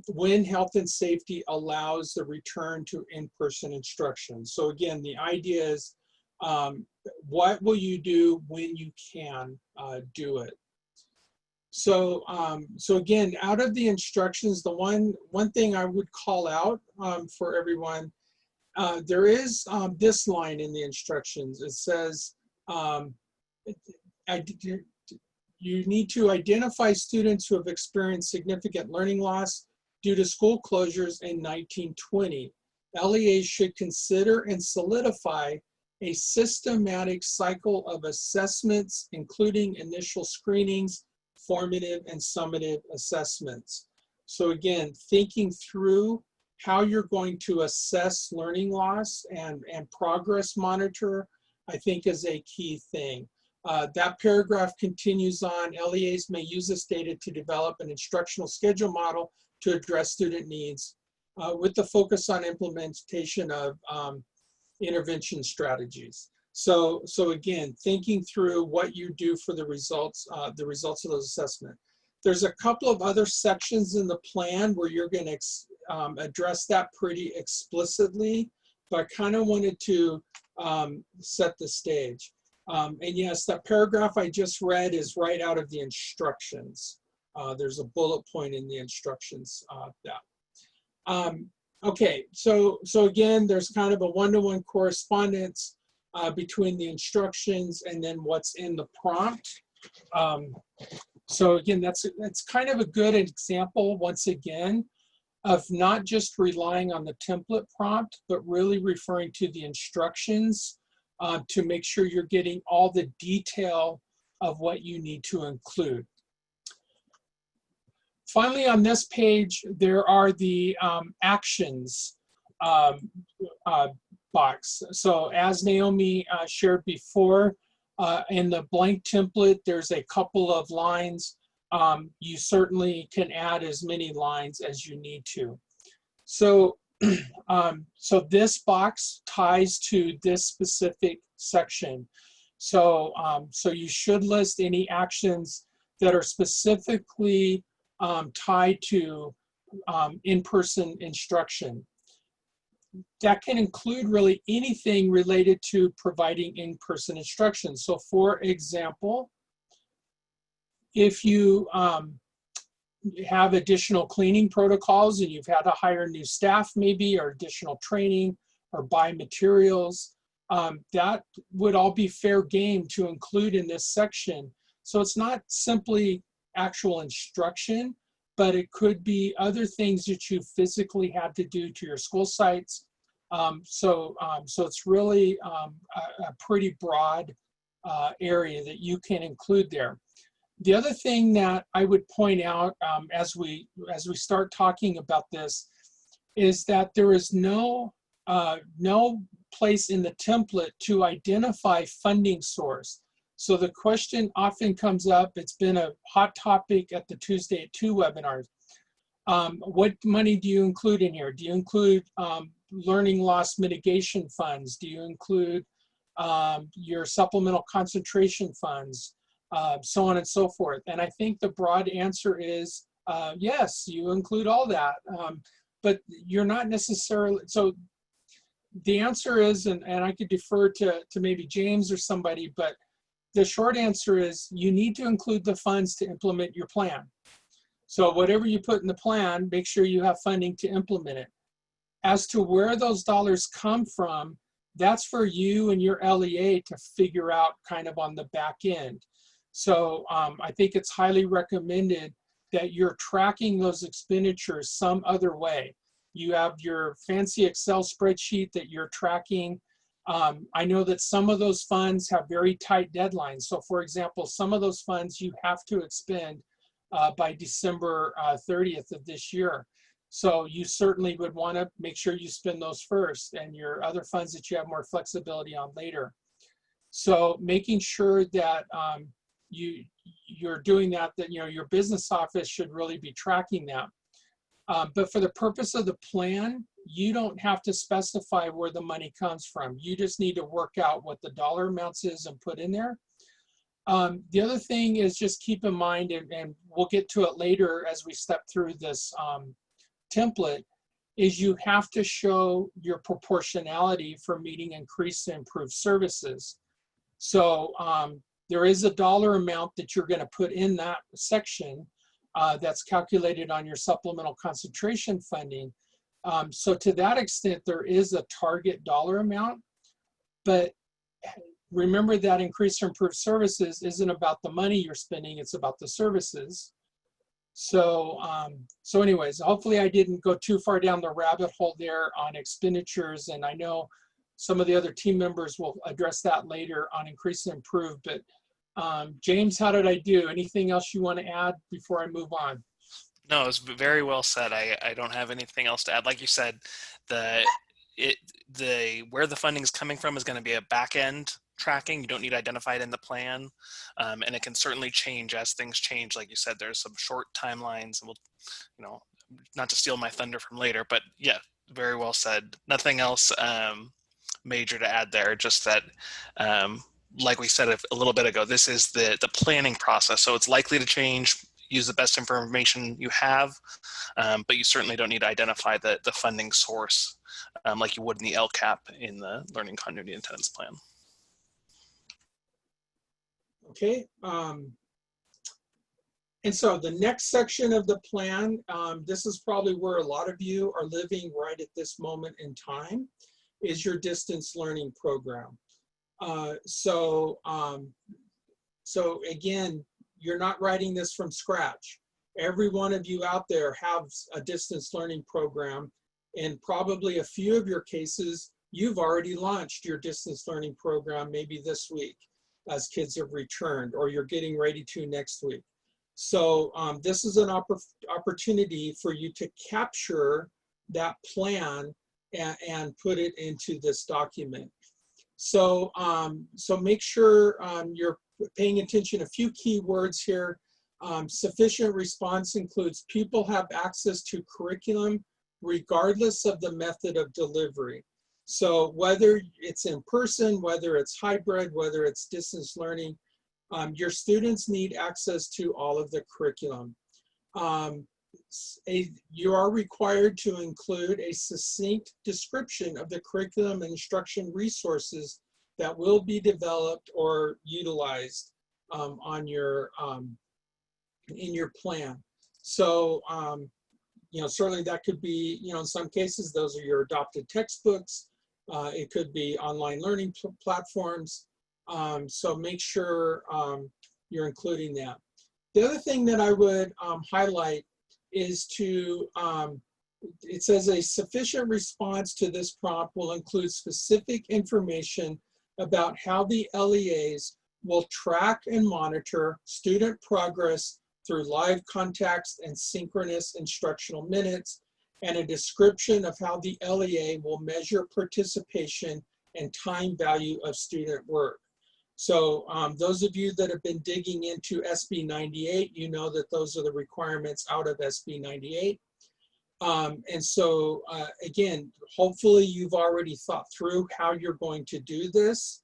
when health and safety allows the return to in-person instruction. So again, the idea is, what will you do when you can do it? So again, out of the instructions, the one thing I would call out for everyone, there is this line in the instructions. It says, you need to identify students who have experienced significant learning loss due to school closures in 1920. LEAs should consider and solidify a systematic cycle of assessments, including initial screenings, formative and summative assessments. So again, thinking through how you're going to assess learning loss and progress monitor, I think, is a key thing. That paragraph continues on. LEAs may use this data to develop an instructional schedule model to address student needs with the focus on implementation of intervention strategies. So again, thinking through what you do for the results of those assessments. There's a couple of other sections in the plan where you're going to address that pretty explicitly, but I kind of wanted to set the stage. And yes, that paragraph I just read is right out of the instructions. There's a bullet point in the instructions okay, so again, there's kind of a one-to-one correspondence between the instructions and then what's in the prompt. So again, that's kind of a good example, once again, of not just relying on the template prompt, but really referring to the instructions to make sure you're getting all the detail of what you need to include. Finally, on this page, there are the actions box. So as Naomi shared before, in the blank template, there's a couple of lines. You certainly can add as many lines as you need to. So, so this box ties to this specific section. So, so you should list any actions that are specifically tied to in-person instruction. That can include really anything related to providing in-person instruction. So for example, if you have additional cleaning protocols and you've had to hire new staff maybe, or additional training, or buy materials, that would all be fair game to include in this section. So it's not simply actual instruction, but it could be other things that you physically had to do to your school sites. So it's really a pretty broad area that you can include there. The other thing that I would point out as we start talking about this is that there is no place in the template to identify funding source. So the question often comes up, it's been a hot topic at the Tuesday at 2 webinars. What money do you include in here? Do you include learning loss mitigation funds? Do you include your supplemental concentration funds? So on and so forth. And I think the broad answer is yes, you include all that, but you're not necessarily, so the answer is, and I could defer to maybe James or somebody, but the short answer is you need to include the funds to implement your plan. So whatever you put in the plan, make sure you have funding to implement it. As to where those dollars come from, that's for you and your LEA to figure out kind of on the back end. So I think it's highly recommended that you're tracking those expenditures some other way. You have your fancy Excel spreadsheet that you're tracking. I know that some of those funds have very tight deadlines. So for example, some of those funds you have to expend by December 30th of this year. So you certainly would want to make sure you spend those first, and your other funds that you have more flexibility on later. So making sure that you're doing that, that your business office should really be tracking that. But for the purpose of the plan, you don't have to specify where the money comes from. You just need to work out what the dollar amounts is and put in there. The other thing is just keep in mind, and we'll get to it later as we step through this template, is you have to show your proportionality for meeting increased and improved services. So there is a dollar amount that you're going to put in that section that's calculated on your supplemental concentration funding. So to that extent, there is a target dollar amount, but remember that increased or improved services isn't about the money you're spending, it's about the services. So, so anyways, hopefully I didn't go too far down the rabbit hole there on expenditures, and I know some of the other team members will address that later on increase and improve, but James, how did I do? Anything else you want to add before I move on? No, it's very well said. I don't have anything else to add. Like you said, where the funding is coming from is going to be a back end tracking. You don't need to identify it in the plan, and it can certainly change as things change. Like you said, there's some short timelines, and we'll, not to steal my thunder from later, but yeah, very well said. Nothing else major to add there. Just that, like we said a little bit ago, this is the planning process, so it's likely to change. Use the best information you have, but you certainly don't need to identify the funding source like you would in the LCAP in the Learning Continuity and Attendance Plan. Okay, and so the next section of the plan, this is probably where a lot of you are living right at this moment in time, is your distance learning program. So again, you're not writing this from scratch. Every one of you out there has a distance learning program, and probably a few of your cases, you've already launched your distance learning program maybe this week as kids have returned, or you're getting ready to next week. So this is an opportunity for you to capture that plan and put it into this document. So, so make sure you're paying attention. A few key words here. Sufficient response includes people have access to curriculum regardless of the method of delivery. So whether it's in person, whether it's hybrid, whether it's distance learning, your students need access to all of the curriculum. You are required to include a succinct description of the curriculum and instruction resources that will be developed or utilized on your in your plan. So certainly that could be, in some cases those are your adopted textbooks. It could be online learning platforms. So make sure you're including that. The other thing that I would highlight is to, it says a sufficient response to this prompt will include specific information about how the LEAs will track and monitor student progress through live context and synchronous instructional minutes, and a description of how the LEA will measure participation and time value of student work. So those of you that have been digging into SB 98, you know that those are the requirements out of SB 98. And so again, hopefully you've already thought through how you're going to do this,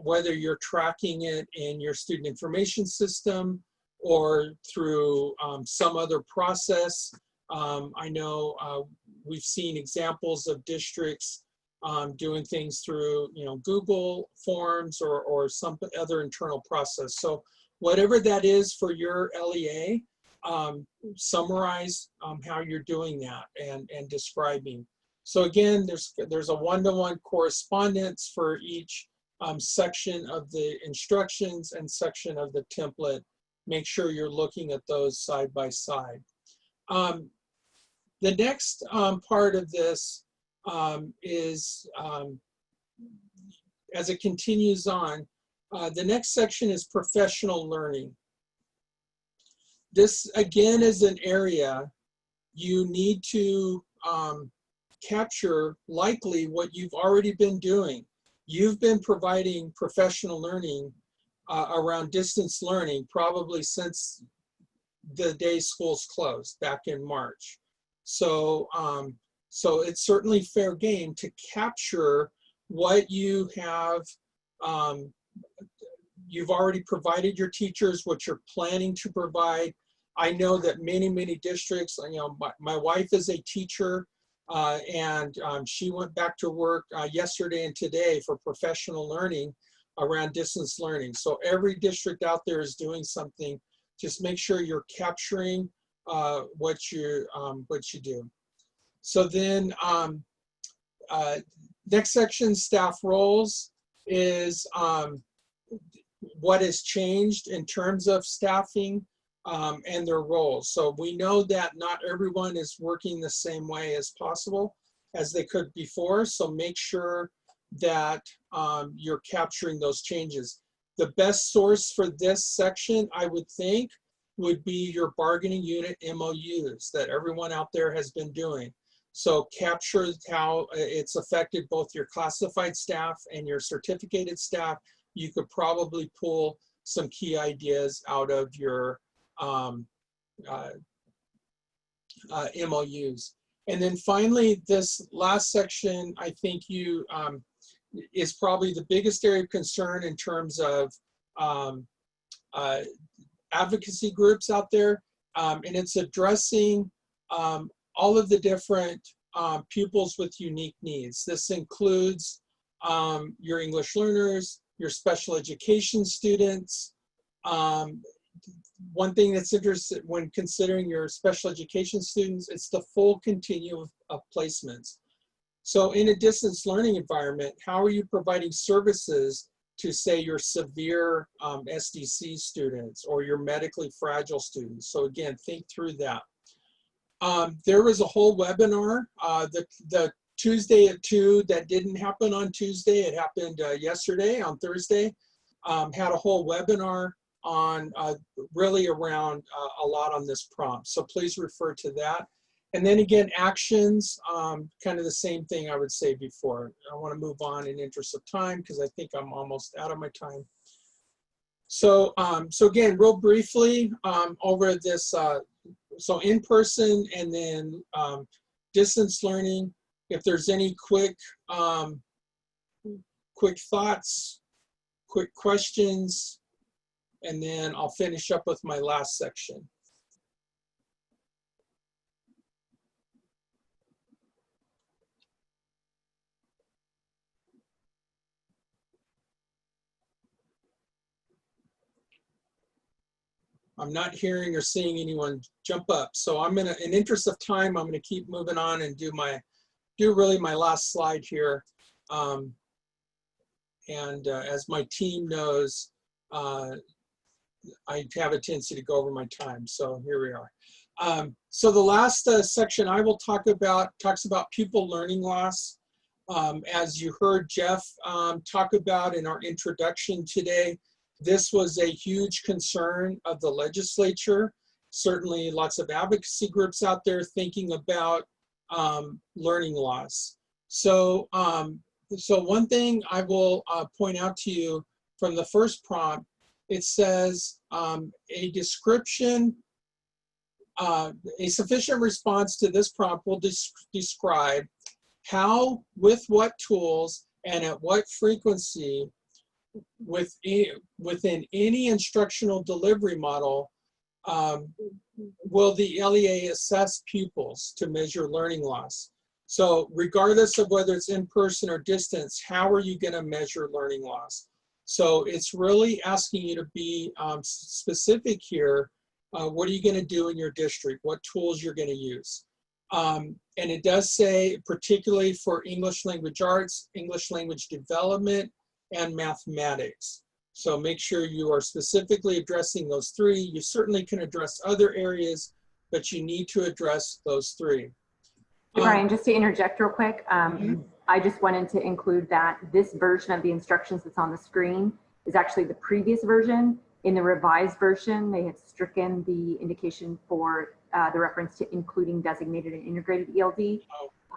whether you're tracking it in your student information system or through some other process. I know we've seen examples of districts doing things through Google Forms or some other internal process. So whatever that is for your LEA, summarize how you're doing that and describing. So again, there's a one-to-one correspondence for each section of the instructions and section of the template. Make sure you're looking at those side by side. The next part of this is, as it continues on, the next section is professional learning. This again is an area you need to capture likely what you've already been doing. You've been providing professional learning around distance learning probably since the day schools closed back in March. So, so it's certainly fair game to capture what you have, you've already provided your teachers, what you're planning to provide. I know that many districts, you know, my wife is a teacher and she went back to work yesterday and today for professional learning around distance learning. So every district out there is doing something. Just make sure you're capturing what you do. So then next section, staff roles, is what has changed in terms of staffing and their roles. So we know that not everyone is working the same way as possible as they could before. So make sure that you're capturing those changes. The best source for this section, I would think, would be your bargaining unit MOUs that everyone out there has been doing. So capture how it's affected both your classified staff and your certificated staff. You could probably pull some key ideas out of your MOUs. And then finally, this last section, I think you is probably the biggest area of concern in terms of advocacy groups out there. And it's addressing all of the different pupils with unique needs. This includes your English learners, your special education students. One thing that's interesting when considering your special education students, it's the full continuum of placements. So in a distance learning environment, how are you providing services to, say, your severe SDC students or your medically fragile students? So again, think through that. There was a whole webinar, the Tuesday at 2 that didn't happen on Tuesday. It happened yesterday on Thursday. Had a whole webinar on really around a lot on this prompt. So please refer to that. And then again, actions, kind of the same thing I would say before. I want to move on in interest of time because I think I'm almost out of my time. So, so again, real briefly over this, so in person and then distance learning. If there's any quick thoughts, quick questions, and then I'll finish up with my last section. I'm not hearing or seeing anyone jump up. So I'm gonna, in interest of time, I'm gonna keep moving on and do really my last slide here. As my team knows, I have a tendency to go over my time. So here we are. So the last section I will talk about talks about pupil learning loss. As you heard Jeff talk about in our introduction today, this was a huge concern of the legislature. Certainly lots of advocacy groups out there thinking about learning loss. So, so one thing I will point out to you from the first prompt, it says a description, a sufficient response to this prompt will describe how, with what tools, and at what frequency within any instructional delivery model will the LEA assess pupils to measure learning loss. So regardless of whether it's in person or distance, how are you going to measure learning loss? So it's really asking you to be specific here. What are you going to do in your district? What tools you're going to use? And it does say particularly for English language arts, English language development, and mathematics. So make sure you are specifically addressing those three. You certainly can address other areas, but you need to address those three. Brian, just to interject real quick, I just wanted to include that this version of the instructions that's on the screen is actually the previous version. In the revised version, they had stricken the indication for the reference to including designated and integrated ELD.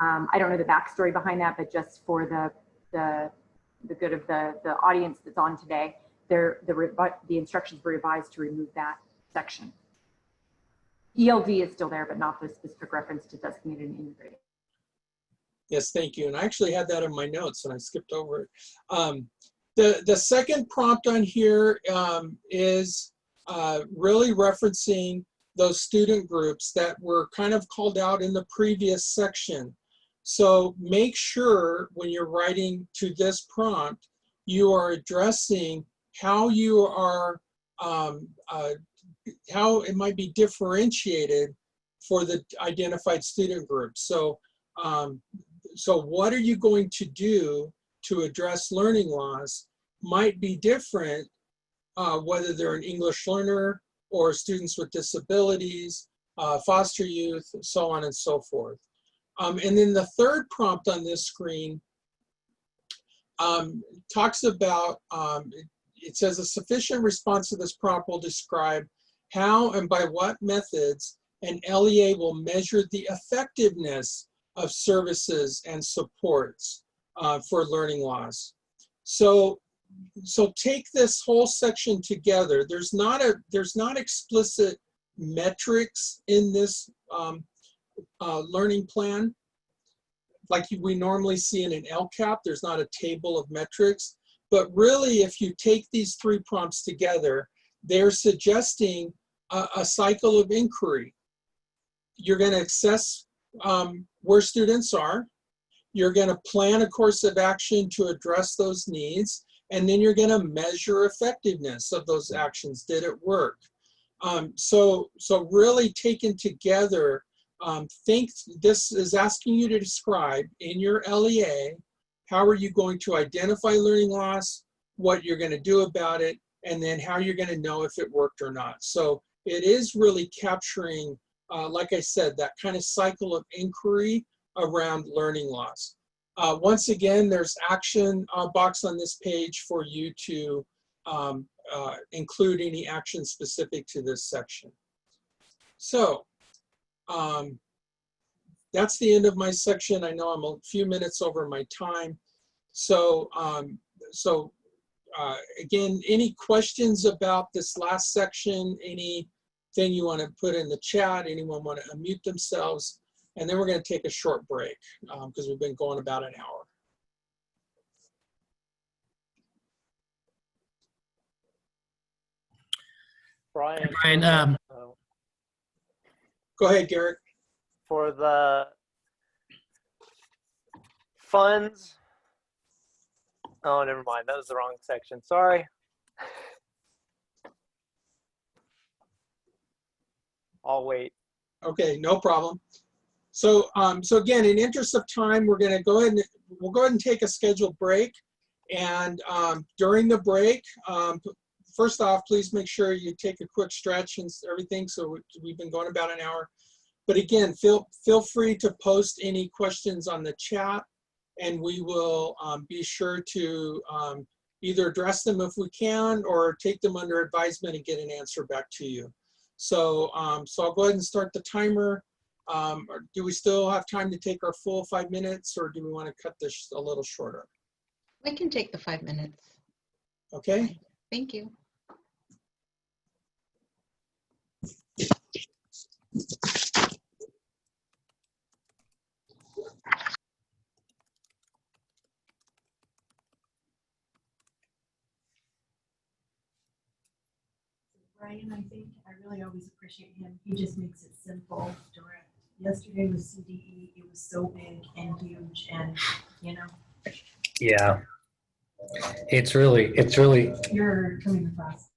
I don't know the backstory behind that, but just for the good of the audience that's on today, the instructions were revised to remove that section. ELD is still there, but not the specific reference to designated and integrated. Yes, thank you. And I actually had that in my notes and I skipped over it. The second prompt on here is really referencing those student groups that were kind of called out in the previous section. So make sure when you're writing to this prompt, you are addressing how you are, how it might be differentiated for the identified student groups. So, so what are you going to do to address learning loss might be different, whether they're an English learner or students with disabilities, foster youth, so on and so forth. And then the third prompt on this screen talks about, it says a sufficient response to this prompt will describe how and by what methods an LEA will measure the effectiveness of services and supports for learning loss. So take this whole section together. There's not explicit metrics in this learning plan like we normally see in an LCAP. There's not a table of metrics, but really if you take these three prompts together, they're suggesting a cycle of inquiry. You're going to assess where students are. You're going to plan a course of action to address those needs. And then you're going to measure effectiveness of those actions. Did it work? So really taken together, think this is asking you to describe in your LEA, how are you going to identify learning loss, what you're going to do about it, and then how you're going to know if it worked or not. So it is really capturing, like I said, that kind of cycle of inquiry around learning loss. Once again, there's action box on this page for you to include any action specific to this section. So that's the end of my section. I know I'm a few minutes over my time. So, again, any questions about this last section, anything you want to put in the chat, anyone want to unmute themselves? And then we're going to take a short break because we've been going about an hour. Brian, Go ahead, Garrett. for the funds, oh, never mind. That was the wrong section. Sorry. I'll wait. Okay, no problem. So, so again, in interest of time, we're going to go ahead and we'll go ahead and take a scheduled break. And during the break, first off, please make sure you take a quick stretch and everything. So we've been going about an hour. But again, feel free to post any questions on the chat, and we will be sure to either address them if we can, or take them under advisement and get an answer back to you. So, so I'll go ahead and start the timer. Do we still have time to take our full 5 minutes, or do we want to cut this a little shorter? We can take the 5 minutes. Okay. Thank you. Brian, I think I really always appreciate him. He just makes it simple, direct. Yesterday was CDE. It was so big and huge, and you know. Yeah, it's really. You're coming across.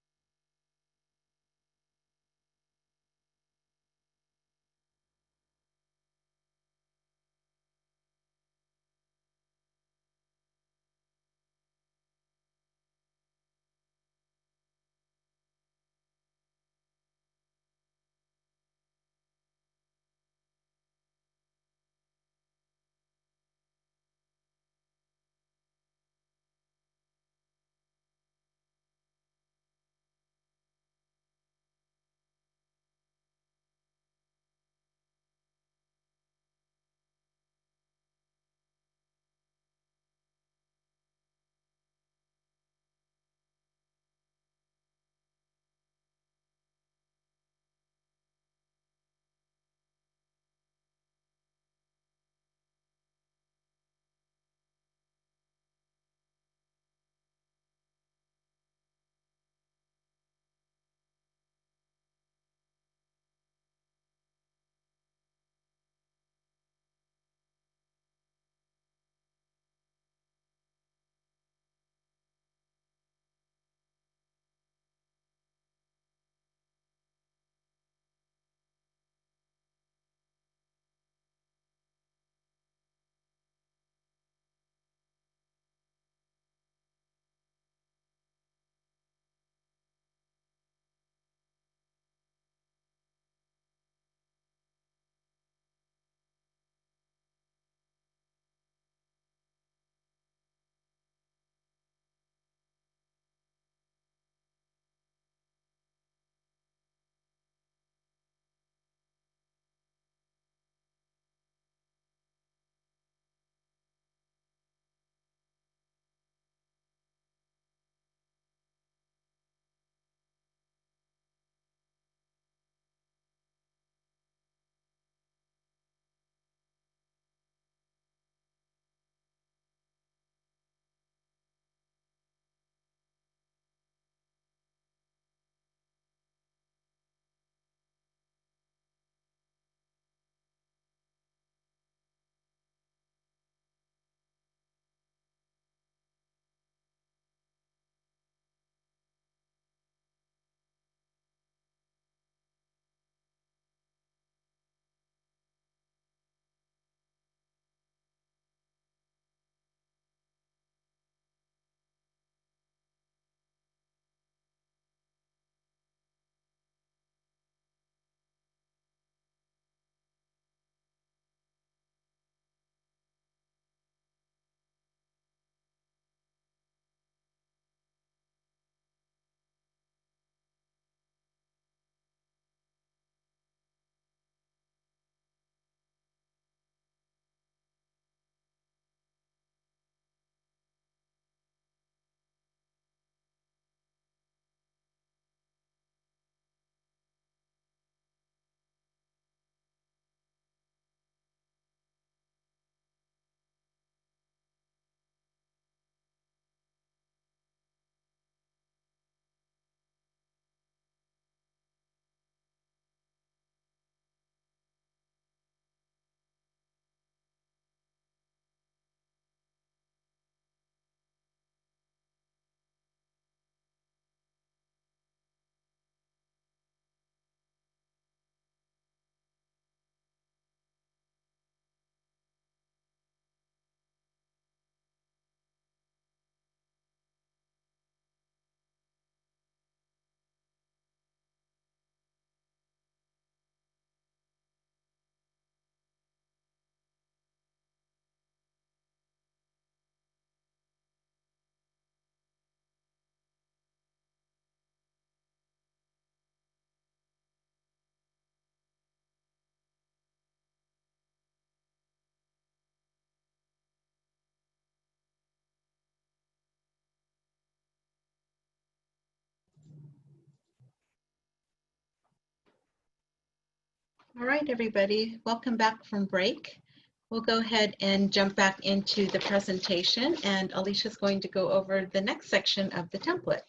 All right, everybody, welcome back from break. We'll go ahead and jump back into the presentation, and Alicia's going to go over the next section of the template.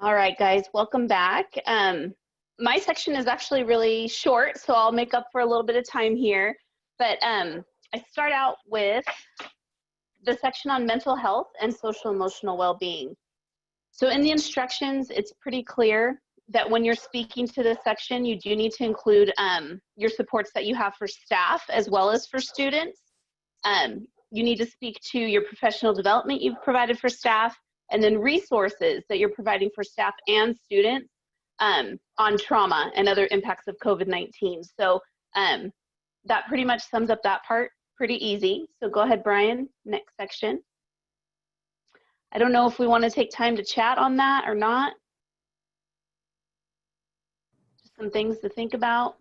All right, guys, welcome back. My section is actually really short, so I'll make up for a little bit of time here. But I start out with the section on mental health and social emotional well-being. So in the instructions, it's pretty clear that when you're speaking to this section, you do need to include your supports that you have for staff as well as for students. You need to speak to your professional development you've provided for staff, and then resources that you're providing for staff and students on trauma and other impacts of COVID-19. So that pretty much sums up that part pretty easy. So go ahead, Brian, next section. I don't know if we want to take time to chat on that or not. Just some things to think about.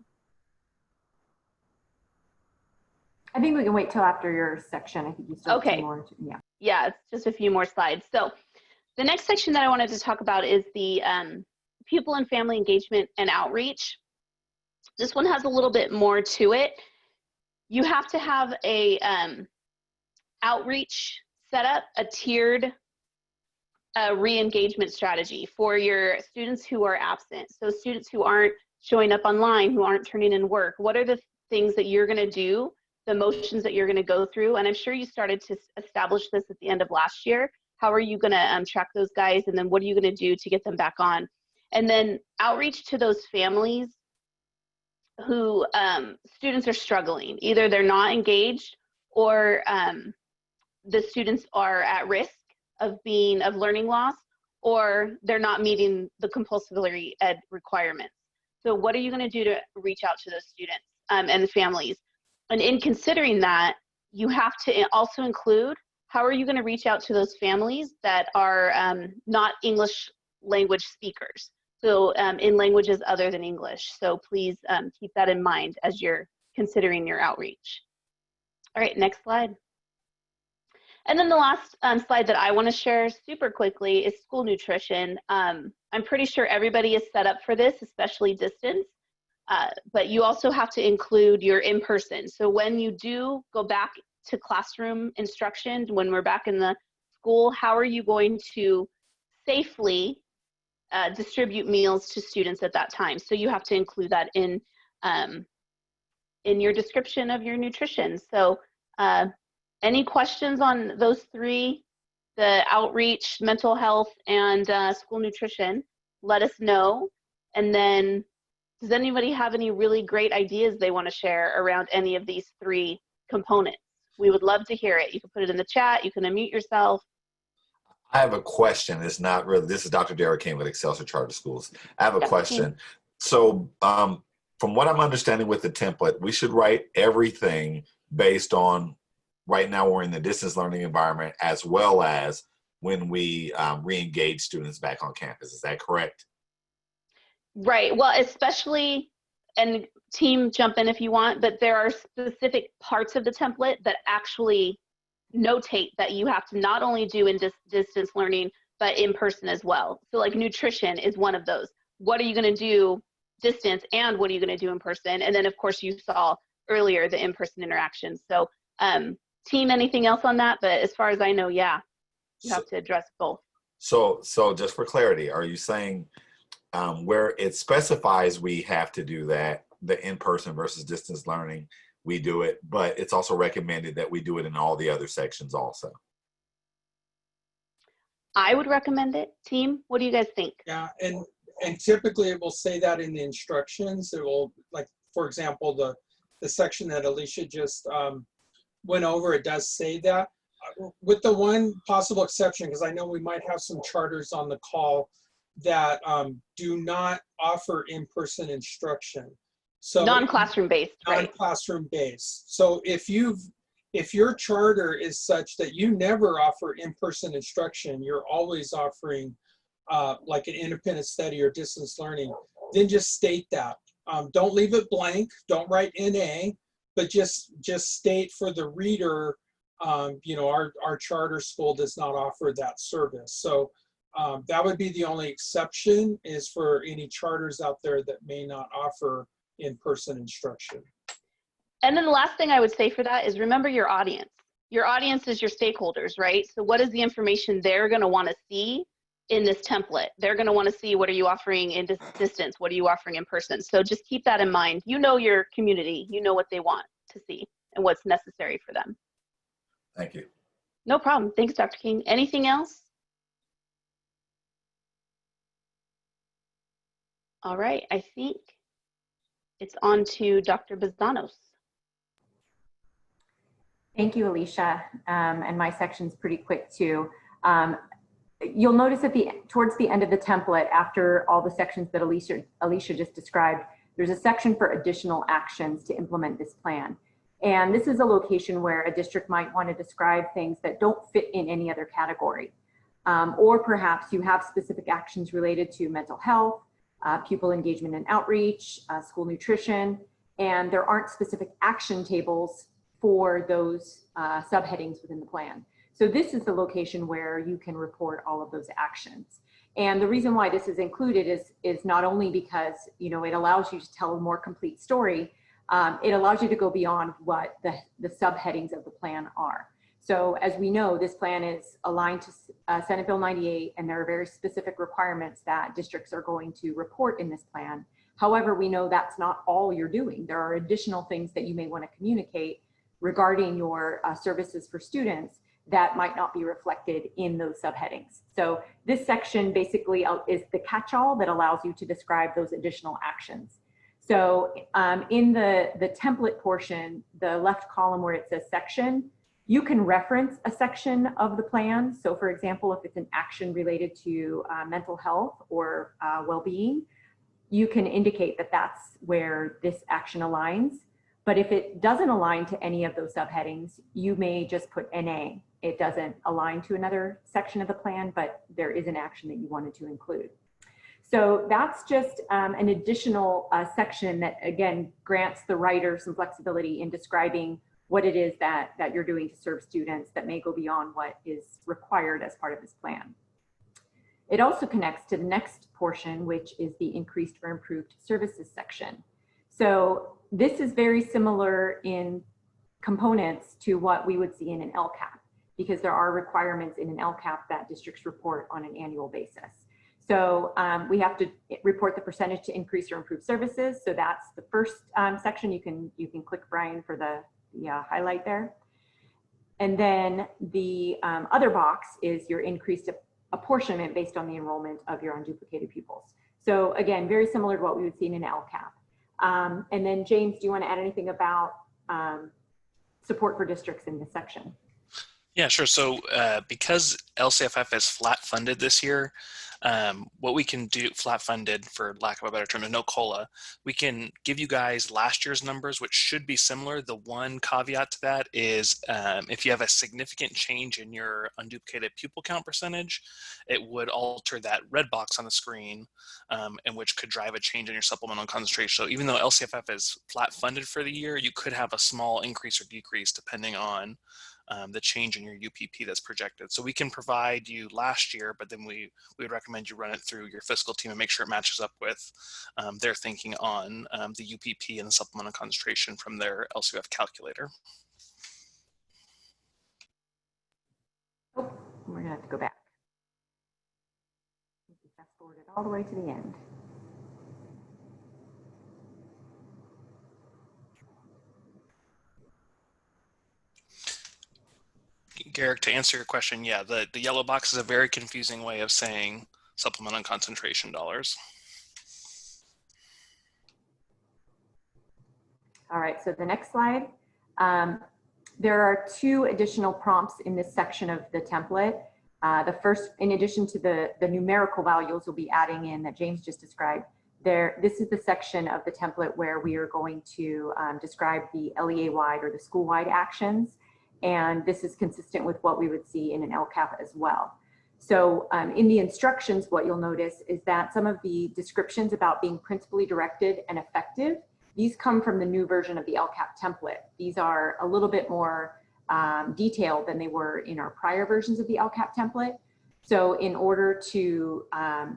I think we can wait till after your section. I think you still have Okay. two more. Yeah. Yeah, it's just a few more slides. So the next section that I wanted to talk about is the pupil and family engagement and outreach. This one has a little bit more to it. You have to have a outreach set up, a tiered re-engagement strategy for your students who are absent. So students who aren't showing up online, who aren't turning in work, what are the things that you're gonna do, the motions that you're gonna go through? And I'm sure you started to establish this at the end of last year. How are you gonna track those guys? And then what are you gonna do to get them back on? And then outreach to those families who students are struggling. Either they're not engaged or the students are at risk of learning loss, or they're not meeting the compulsory ed requirements. So what are you gonna do to reach out to those students and families? And in considering that, you have to also include, how are you gonna reach out to those families that are not English language speakers? So in languages other than English. So please keep that in mind as you're considering your outreach. All right, next slide. And then the last slide that I want to share super quickly is school nutrition. I'm pretty sure everybody is set up for this, especially distance, but you also have to include your in-person. So when you do go back to classroom instruction, when we're back in the school, how are you going to safely distribute meals to students at that time? So you have to include that in your description of your nutrition. So any questions on those three, the outreach, mental health, and school nutrition, let us know. And then does anybody have any really great ideas they want to share around any of these three components? We would love to hear it. You can put it in the chat, you can unmute yourself. I have a question. It's not really, this is Dr. Derek King with Excelsior Charter Schools. I have a question. So from what I'm understanding with the template, we should write everything based on, right now we're in the distance learning environment, as well as when we re-engage students back on campus. Is that correct? Right, well, especially, and team jump in if you want, but there are specific parts of the template that actually notate that you have to not only do in distance learning, but in person as well. So like nutrition is one of those. What are you gonna do distance and what are you gonna do in person? And then of course you saw earlier the in-person interactions. So team, anything else on that? But as far as I know, yeah, you have to address both. So just for clarity, are you saying where it specifies we have to do that, the in-person versus distance learning, we do it, but it's also recommended that we do it in all the other sections also? I would recommend it. Team, what do you guys think? Yeah, and typically it will say that in the instructions. It will, like, for example, the section that Alicia just went over, it does say that. With the one possible exception, because I know we might have some charters on the call that do not offer in-person instruction. So non-classroom based, right? Non-classroom based. So if your charter is such that you never offer in-person instruction, you're always offering like an independent study or distance learning, then just state that. Don't leave it blank. Don't write NA, but just state for the reader, you know, our charter school does not offer that service. So That would be the only exception, is for any charters out there that may not offer in-person instruction. And then the last thing I would say for that is remember your audience. Your audience is your stakeholders, right? So what is the information they're going to want to see in this template? They're going to want to see, what are you offering in distance? What are you offering in person? So just keep that in mind. You know your community. You know what they want to see and what's necessary for them. Thank you. No problem. Thanks, Dr. King. Anything else? All right. I think it's on to Dr. Bazanos. Thank you, Alicia. And my section's pretty quick too. You'll notice towards the end of the template, after all the sections that Alicia just described, there's a section for additional actions to implement this plan. And this is a location where a district might want to describe things that don't fit in any other category. Or perhaps you have specific actions related to mental health, pupil engagement and outreach, school nutrition, and there aren't specific action tables for those subheadings within the plan. So this is the location where you can report all of those actions. And the reason why this is included is not only because, you know, it allows you to tell a more complete story, it allows you to go beyond what the subheadings of the plan are. So as we know, this plan is aligned to Senate Bill 98, and there are very specific requirements that districts are going to report in this plan. However, we know that's not all you're doing. There are additional things that you may want to communicate regarding your services for students that might not be reflected in those subheadings. So this section basically is the catch-all that allows you to describe those additional actions. So in the template portion, the left column where it says section, you can reference a section of the plan. So for example, if it's an action related to mental health or well-being, you can indicate that that's where this action aligns. But if it doesn't align to any of those subheadings, you may just put NA. It doesn't align to another section of the plan, but there is an action that you wanted to include. So that's just an additional section that, again, grants the writer some flexibility in describing what it is that you're doing to serve students that may go beyond what is required as part of this plan. It also connects to the next portion, which is the increased or improved services section. So this is very similar in components to what we would see in an LCAP, because there are requirements in an LCAP that districts report on an annual basis. So we have to report the percentage to increase or improve services. So that's the first section. You can click Brian for the highlight there. And then the other box is your increased apportionment based on the enrollment of your unduplicated pupils. So again, very similar to what we would see in an LCAP. And then James, do you want to add anything about support for districts in this section? Yeah, sure. So because LCFF is flat funded this year, what we can do, flat funded for lack of a better term, no COLA, we can give you guys last year's numbers, which should be similar. The one caveat to that is if you have a significant change in your unduplicated pupil count percentage, it would alter that red box on the screen, and which could drive a change in your supplemental concentration. So even though LCFF is flat funded for the year, you could have a small increase or decrease depending on the change in your UPP that's projected. So we can provide you last year, but then we would recommend you run it through your fiscal team and make sure it matches up with their thinking on the UPP and the supplemental concentration from their LCFF calculator. Oh, we're gonna have to go back. Fast forward it all the way to the end. Garrick, to answer your question, yeah, the yellow box is a very confusing way of saying supplemental concentration dollars. All right, so the next slide. There are two additional prompts in this section of the template. The first, in addition to the numerical values we'll be adding in that James just described, this is the section of the template where we are going to describe the LEA-wide or the school-wide actions. And this is consistent with what we would see in an LCAP as well. So in the instructions, what you'll notice is that some of the descriptions about being principally directed and effective, these come from the new version of the LCAP template. These are a little bit more detailed than they were in our prior versions of the LCAP template. So in order to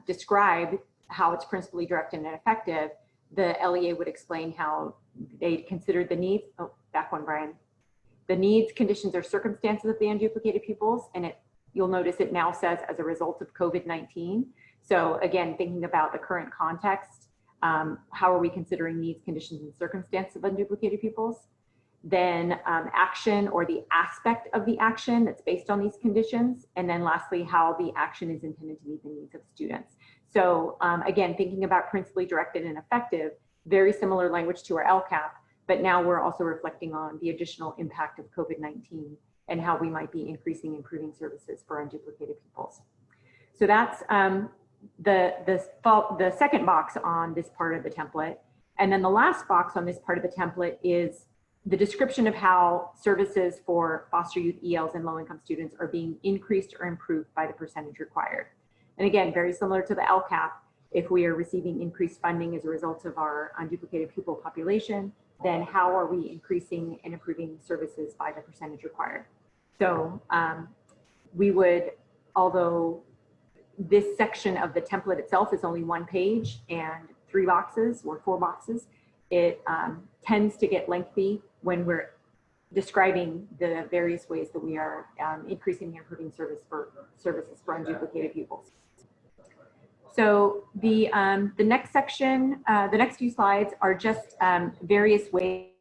describe how it's principally directed and effective, the LEA would explain how they considered the needs. Oh, back one, Brian. The needs, conditions, or circumstances of the unduplicated pupils, and you'll notice it now says as a result of COVID-19. So again, thinking about the current context, how are we considering needs, conditions, and circumstances of unduplicated pupils? Then action or the aspect of the action that's based on these conditions. And then lastly, how the action is intended to meet the needs of students. So again, thinking about principally directed and effective, very similar language to our LCAP, but now we're also reflecting on the additional impact of COVID-19 and how we might be increasing, improving services for unduplicated pupils. So that's the second box on this part of the template. And then the last box on this part of the template is the description of how services for foster youth, ELs, and low-income students are being increased or improved by the percentage required. And again, very similar to the LCAP, if we are receiving increased funding as a result of our unduplicated pupil population, then how are we increasing and improving services by the percentage required? So we would, although this section of the template itself is only one page and 3 boxes or 4 boxes, it tends to get lengthy when we're describing the various ways that we are increasing and improving services for unduplicated pupils. So the next section, the next few slides are just various ways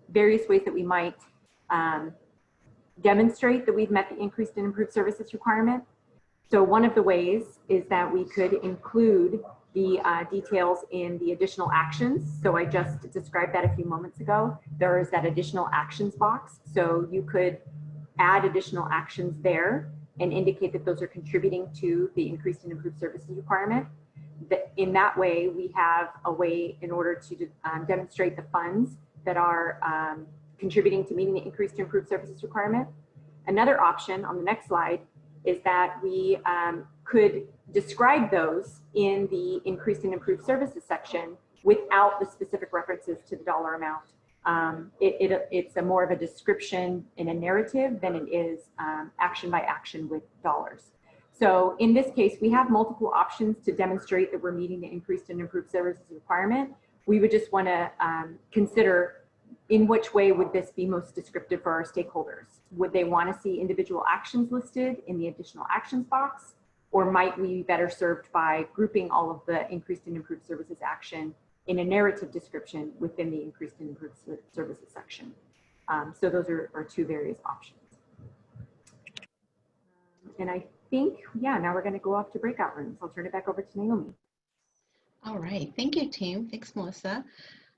that we might demonstrate that we've met the increased and improved services requirement. So one of the ways is that we could include the details in the additional actions. So I just described that a few moments ago. There is that additional actions box. So you could add additional actions there and indicate that those are contributing to the increased and improved services requirement. In that way, we have a way in order to demonstrate the funds that are contributing to meeting the increased and improved services requirement. Another option on the next slide is that we could describe those in the increased and improved services section without the specific references to the dollar amount. It's a more of a description in a narrative than it is action by action with dollars. So in this case, we have multiple options to demonstrate that we're meeting the increased and improved services requirement. We would just want to consider in which way would this be most descriptive for our stakeholders? Would they want to see individual actions listed in the additional actions box? Or might we be better served by grouping all of the increased and improved services action in a narrative description within the increased and improved services section? So those are 2 various options. And I think, yeah, now we're going to go off to breakout rooms. I'll turn it back over to Naomi. All right, thank you, team. Thanks, Melissa.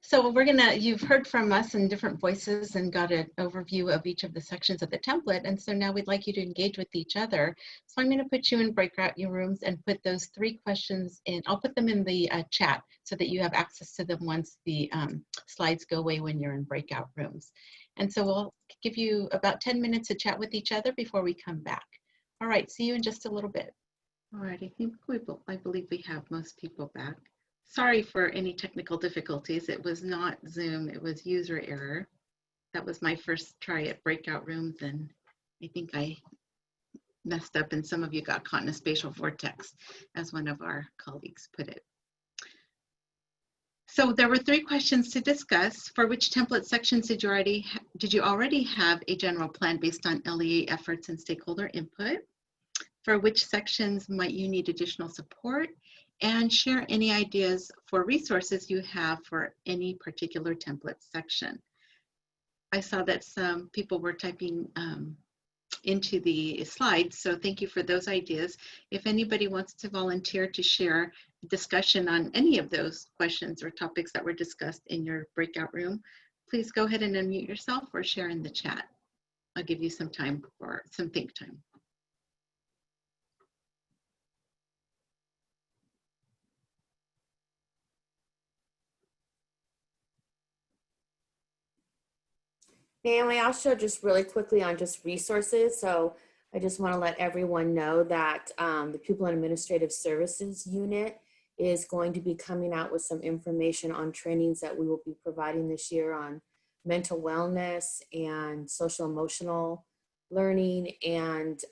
So you've heard from us in different voices and got an overview of each of the sections of the template. And so now we'd like you to engage with each other. So I'm going to put you in breakout rooms and put those 3 questions in. I'll put them in the chat so that you have access to them once the slides go away when you're in breakout rooms. And so we'll give you about 10 minutes to chat with each other before we come back. All right, see you in just a little bit. All right, I believe we have most people back. Sorry for any technical difficulties. It was not Zoom, it was user error. That was my first try at breakout rooms, and I think I messed up and some of you got caught in a spatial vortex, as one of our colleagues put it. So there were 3 questions to discuss. For which template sections did you already have a general plan based on LEA efforts and stakeholder input? For which sections might you need additional support? And share any ideas for resources you have for any particular template section. I saw that some people were typing into the slides, so thank you for those ideas. If anybody wants to volunteer to share discussion on any of those questions or topics that were discussed in your breakout room, please go ahead and unmute yourself or share in the chat. I'll give you some time for some think time. Naomi, I'll show just really quickly on just resources. So I just want to let everyone know that the Pupil and Administrative Services Unit is going to be coming out with some information on trainings that we will be providing this year on mental wellness and social emotional learning, and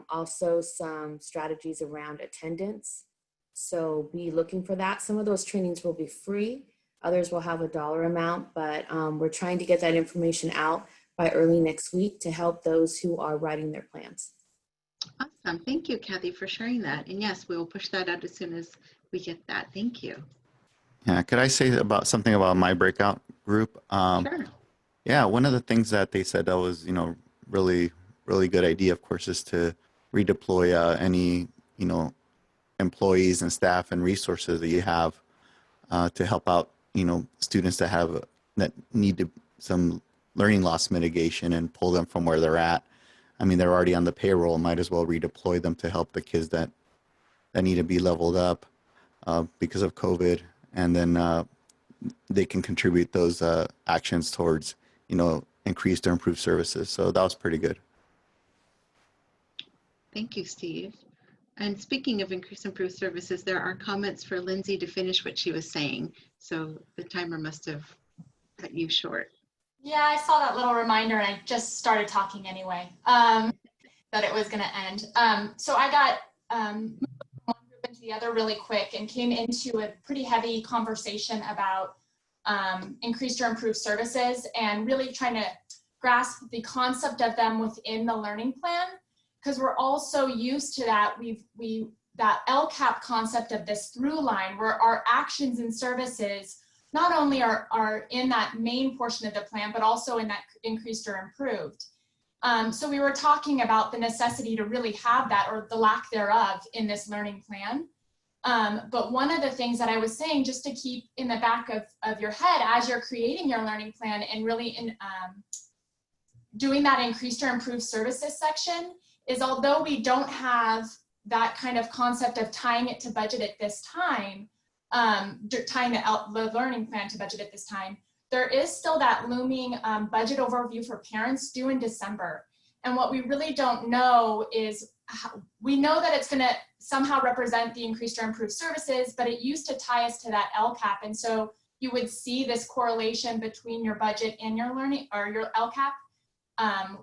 also some strategies around attendance. So be looking for that. Some of those trainings will be free. Others will have a dollar amount, but we're trying to get that information out by early next week to help those who are writing their plans. Awesome. Thank you, Kathy, for sharing that. And yes, we will push that out as soon as we get that. Thank you. Yeah, could I say about something about my breakout group? Sure. Yeah, one of the things that they said that was, really, really good idea, of course, is to redeploy any, employees and staff and resources that you have to help out, students that need some learning loss mitigation and pull them from where they're at. I mean, they're already on the payroll, might as well redeploy them to help the kids that need to be leveled up because of COVID. And then they can contribute those actions towards, increased or improved services. So that was pretty good. Thank you, Steve. And speaking of increased improved services, there are comments for Lindsay to finish what she was saying. So the timer must have cut you short. Yeah, I saw that little reminder and I just started talking anyway, that it was gonna end. So I got one group into the other really quick and came into a pretty heavy conversation about increased or improved services and really trying to grasp the concept of them within the learning plan, because we're all so used to that. That LCAP concept of this through line where our actions and services not only are in that main portion of the plan, but also in that increased or improved. So we were talking about the necessity to really have that, or the lack thereof, in this learning plan. But one of the things that I was saying, just to keep in the back of your head as you're creating your learning plan and really doing that increased or improved services section, is although we don't have that kind of concept of tying it to budget at this time, tying the learning plan to budget at this time, there is still that looming budget overview for parents due in December. And what we really don't know is, we know that it's gonna somehow represent the increased or improved services, but it used to tie us to that LCAP. And so you would see this correlation between your budget and your learning, or your LCAP,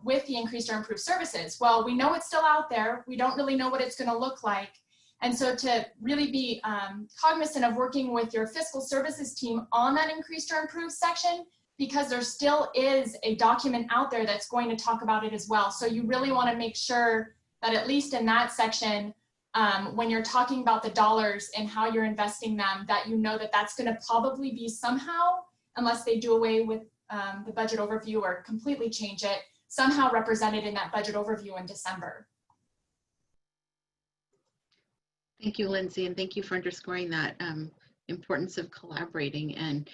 with the increased or improved services. Well, we know it's still out there. We don't really know what it's gonna look like. And so to really be cognizant of working with your fiscal services team on that increased or improved section, because there still is a document out there that's going to talk about it as well. So you really wanna make sure that at least in that section, when you're talking about the dollars and how you're investing them, that you know that that's gonna probably be somehow, unless they do away with the budget overview or completely change it, somehow represented in that budget overview in December. Thank you, Lindsay, and thank you for underscoring that importance of collaborating. And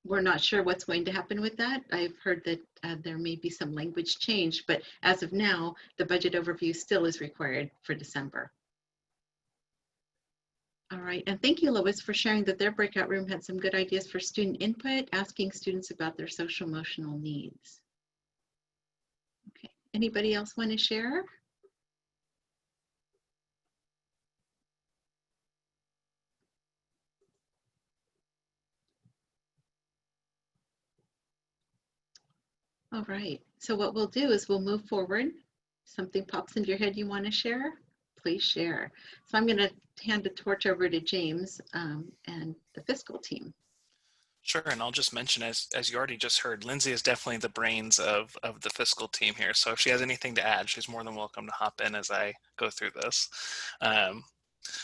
we're not sure what's going to happen with that. I've heard that there may be some language change, but as of now, the budget overview still is required for December. All right, and thank you, Lois, for sharing that their breakout room had some good ideas for student input, asking students about their social emotional needs. Okay, anybody else want to share? All right, so what we'll do is we'll move forward. Something pops into your head you want to share, please share. So I'm going to hand the torch over to James and the fiscal team. Sure, and I'll just mention, as you already just heard, Lindsay is definitely the brains of the fiscal team here. So if she has anything to add, she's more than welcome to hop in as I go through this.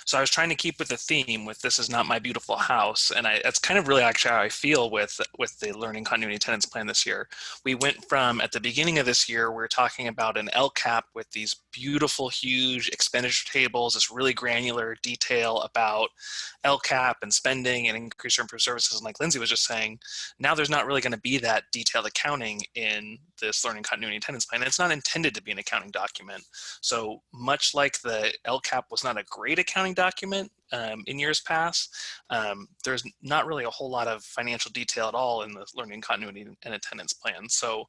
So I was trying to keep with the theme with "This is not my beautiful house," and that's kind of really actually how I feel with the Learning Continuity Attendance Plan this year. We went from, at the beginning of this year, we were talking about an LCAP with these beautiful, huge expenditure tables, this really granular detail about LCAP and spending and increased or improved services. And like Lindsay was just saying, now there's not really going to be that detailed accounting in this Learning Continuity Attendance Plan. It's not intended to be an accounting document. So much like the LCAP was not a great accounting document in years past, there's not really a whole lot of financial detail at all in the Learning Continuity and Attendance Plan. So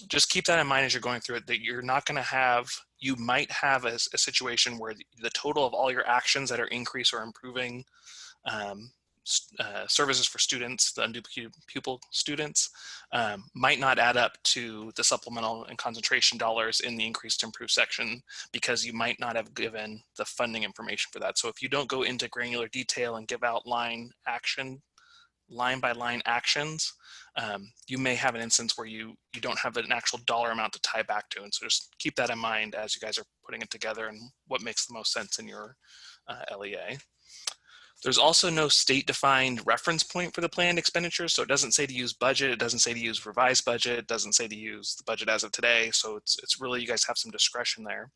just keep that in mind as you're going through it, that you're not going to have, you might have a situation where the total of all your actions that are increasing or improving services for students, the unduplicated pupil students, might not add up to the supplemental and concentration dollars in the increased improved section, because you might not have given the funding information for that. So if you don't go into granular detail and give out line by line actions, you may have an instance where you don't have an actual dollar amount to tie back to. And so just keep that in mind as you guys are putting it together and what makes the most sense in your LEA. There's also no state-defined reference point for the planned expenditures. So it doesn't say to use budget. It doesn't say to use revised budget. It doesn't say to use the budget as of today. So it's really, you guys have some discretion there.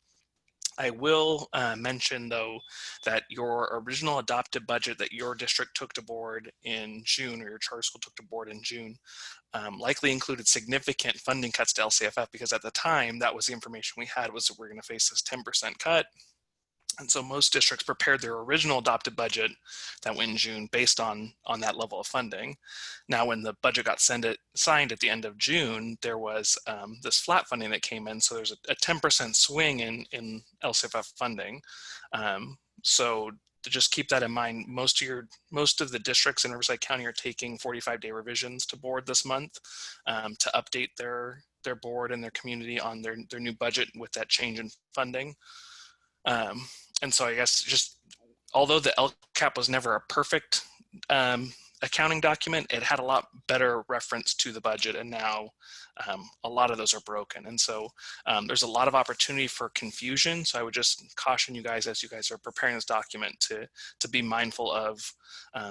I will mention, though, that your original adopted budget that your district took to board in June, or your charter school took to board in June, likely included significant funding cuts to LCFF, because at the time, that was the information we had, was that we're going to face this 10% cut. And so most districts prepared their original adopted budget that went in June based on that level of funding. Now, when the budget got signed at the end of June, there was this flat funding that came in. So there's a 10% swing in LCFF funding. So to just keep that in mind, most of the districts in Riverside County are taking 45-day revisions to board this month to update their board and their community on their new budget with that change in funding. And so I guess just, although the LCAP was never a perfect accounting document, it had a lot better reference to the budget, and now a lot of those are broken. And so there's a lot of opportunity for confusion. So I would just caution you guys, as you guys are preparing this document, to be mindful of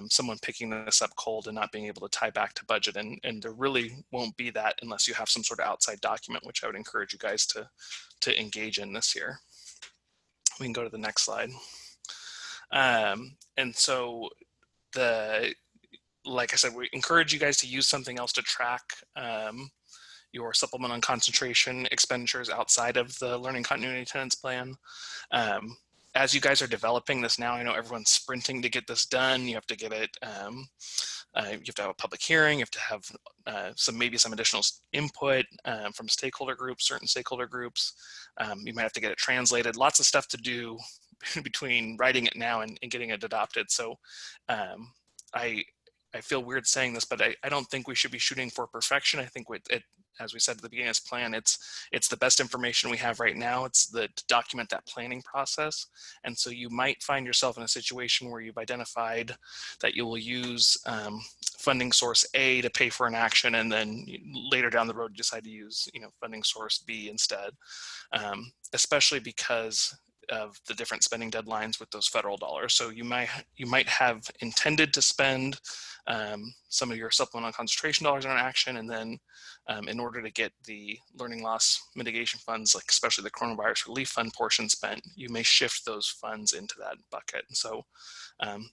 someone picking this up cold and not being able to tie back to budget. And there really won't be that unless you have some sort of outside document, which I would encourage you guys to engage in this year. We can go to the next slide. And so like I said, we encourage you guys to use something else to track your supplemental and concentration expenditures outside of the learning continuity attendance plan. As you guys are developing this now, I know everyone's sprinting to get this done. You have to get it, you have to have a public hearing, you have to have maybe some additional input from stakeholder groups, certain stakeholder groups. You might have to get it translated, lots of stuff to do between writing it now and getting it adopted. So I feel weird saying this, but I don't think we should be shooting for perfection. I think as we said at the beginning of this plan, it's the best information we have right now. It's to document that planning process. And so you might find yourself in a situation where you've identified that you will use funding source A to pay for an action, and then later down the road, you decide to use funding source B instead, especially because of the different spending deadlines with those federal dollars. So you might have intended to spend some of your supplemental concentration dollars on an action, and then in order to get the learning loss mitigation funds, like especially the coronavirus relief fund portion spent, you may shift those funds into that bucket. And so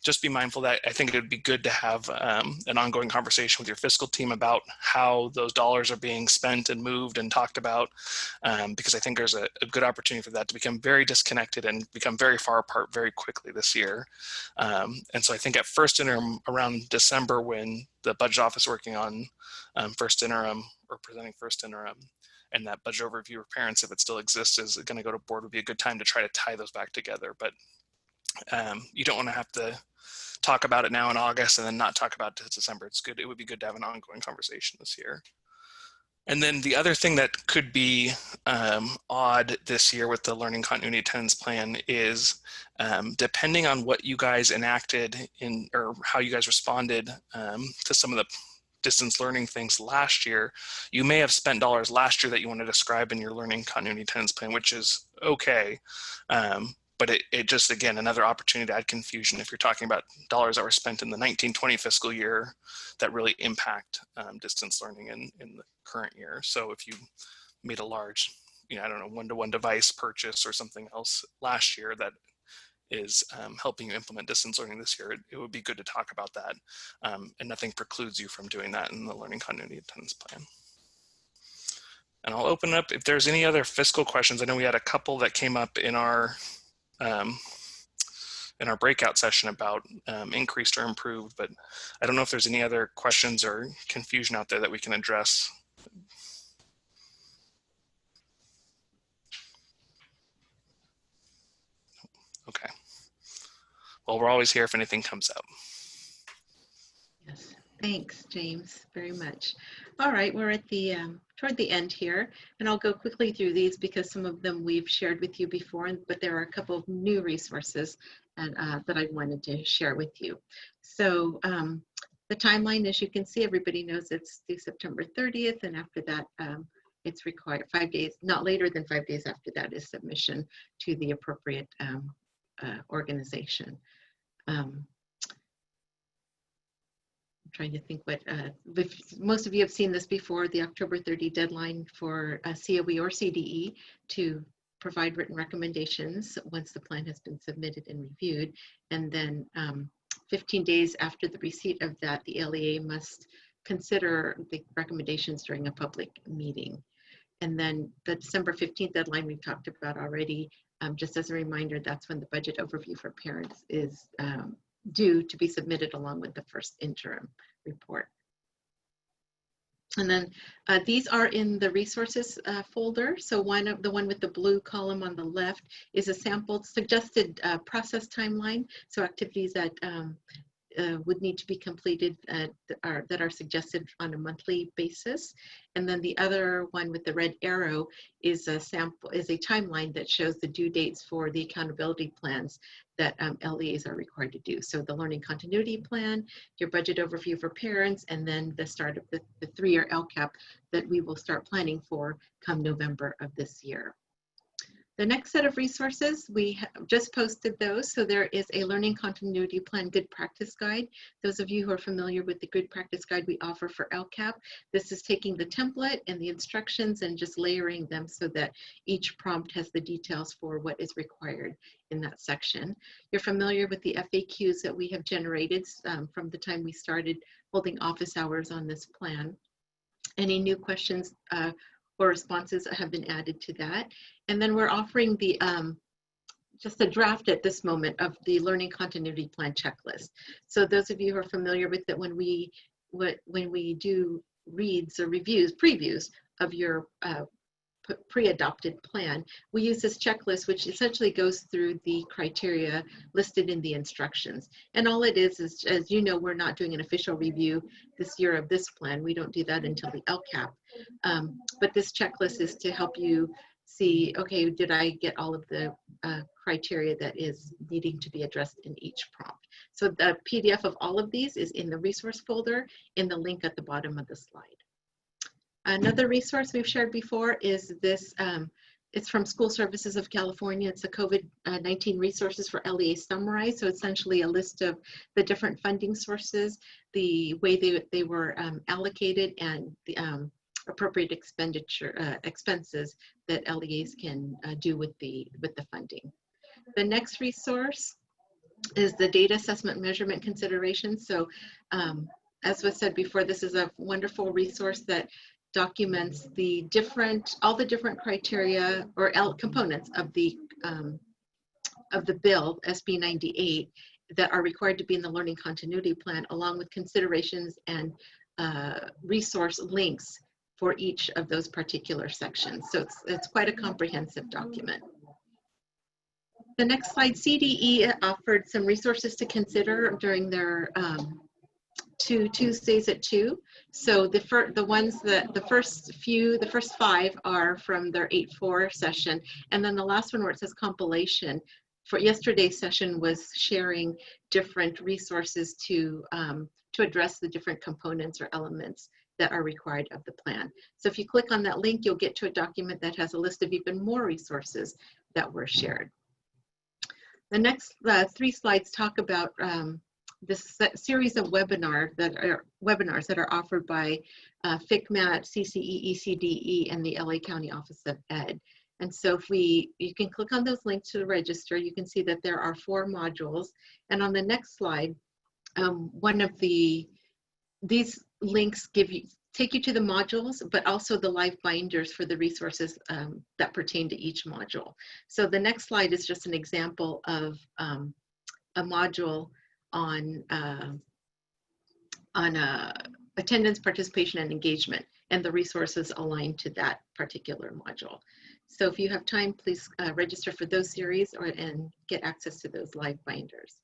just be mindful that I think it would be good to have an ongoing conversation with your fiscal team about how those dollars are being spent and moved and talked about, because I think there's a good opportunity for that to become very disconnected and become very far apart very quickly this year. And so I think at first interim around December, when the budget office working on first interim or presenting first interim, and that budget overview for parents, if it still exists, is going to go to board, would be a good time to try to tie those back together. But you don't want to have to talk about it now in August and then not talk about it in December. It would be good to have an ongoing conversation this year. And then the other thing that could be odd this year with the learning continuity attendance plan is depending on what you guys enacted or how you guys responded to some of the distance learning things last year, you may have spent dollars last year that you want to describe in your learning continuity attendance plan, which is okay. But it just, again, another opportunity to add confusion if you're talking about dollars that were spent in the 1920 fiscal year that really impact distance learning in the current year. So if you made a large, I don't know, one-to-one device purchase or something else last year that is helping you implement distance learning this year, it would be good to talk about that. And nothing precludes you from doing that in the learning continuity attendance plan. And I'll open up if there's any other fiscal questions. I know we had a couple that came up in our breakout session about increased or improved, but I don't know if there's any other questions or confusion out there that we can address. Okay. Well, we're always here if anything comes up. Thanks, James, very much. All right, we're at the toward the end here, and I'll go quickly through these because some of them we've shared with you before, but there are a couple of new resources and, that I wanted to share with you. So the timeline, as you can see, everybody knows it's due September 30th, and after that, it's required 5 days, not later than 5 days after that is submission to the appropriate organization. I'm trying to think what, if most of you have seen this before, the October 30 deadline for COE or CDE to provide written recommendations once the plan has been submitted and reviewed. And then 15 days after the receipt of that, the LEA must consider the recommendations during a public meeting. And then the December 15th deadline we've talked about already. Just as a reminder, that's when the budget overview for parents is due to be submitted along with the first interim report. And then these are in the resources folder. So the one with the blue column on the left is a sample suggested process timeline. So activities that would need to be completed that are suggested on a monthly basis. And then the other one with the red arrow is a timeline that shows the due dates for the accountability plans that LEAs are required to do. So the learning continuity plan, your budget overview for parents, and then the start of the 3-year LCAP that we will start planning for come November of this year. The next set of resources, we have just posted those. So there is a learning continuity plan good practice guide. Those of you who are familiar with the good practice guide we offer for LCAP, this is taking the template and the instructions and just layering them so that each prompt has the details for what is required in that section. You're familiar with the FAQs that we have generated from the time we started holding office hours on this plan. Any new questions or responses have been added to that. And then we're offering the just a draft at this moment of the learning continuity plan checklist. So those of you who are familiar with it, when we do reads or previews of your pre-adopted plan, we use this checklist, which essentially goes through the criteria listed in the instructions. And all it is, as you know, we're not doing an official review this year of this plan. We don't do that until the LCAP. But this checklist is to help you see, okay, did I get all of the criteria that is needing to be addressed in each prompt? So the PDF of all of these is in the resource folder in the link at the bottom of the slide. Another resource we've shared before is this, it's from School Services of California. It's a COVID-19 resources for LEA summarized. So essentially a list of the different funding sources, the way they were allocated, and the appropriate expenses that LEAs can do with the funding. The next resource is the data assessment measurement considerations. So as was said before, this is a wonderful resource that documents all the different criteria or components of the bill, SB 98, that are required to be in the learning continuity plan, along with considerations and resource links for each of those particular sections. So it's quite a comprehensive document. The next slide, CDE offered some resources to consider during their 2 Tuesdays at 2. So the first 5 are from their 8-4 session. And then the last one where it says compilation for yesterday's session was sharing different resources to address the different components or elements that are required of the plan. So if you click on that link, you'll get to a document that has a list of even more resources that were shared. The next 3 slides talk about this series of webinars that are offered by FCMAT, CCE, ECDE, and the LA County Office of Ed. And so you can click on those links to register. You can see that there are 4 modules. And on the next slide, these links take you to the modules, but also the live binders for the resources that pertain to each module. So the next slide is just an example of a module on attendance, participation, and engagement, and the resources aligned to that particular module. So if you have time, please register for those series and get access to those live binders.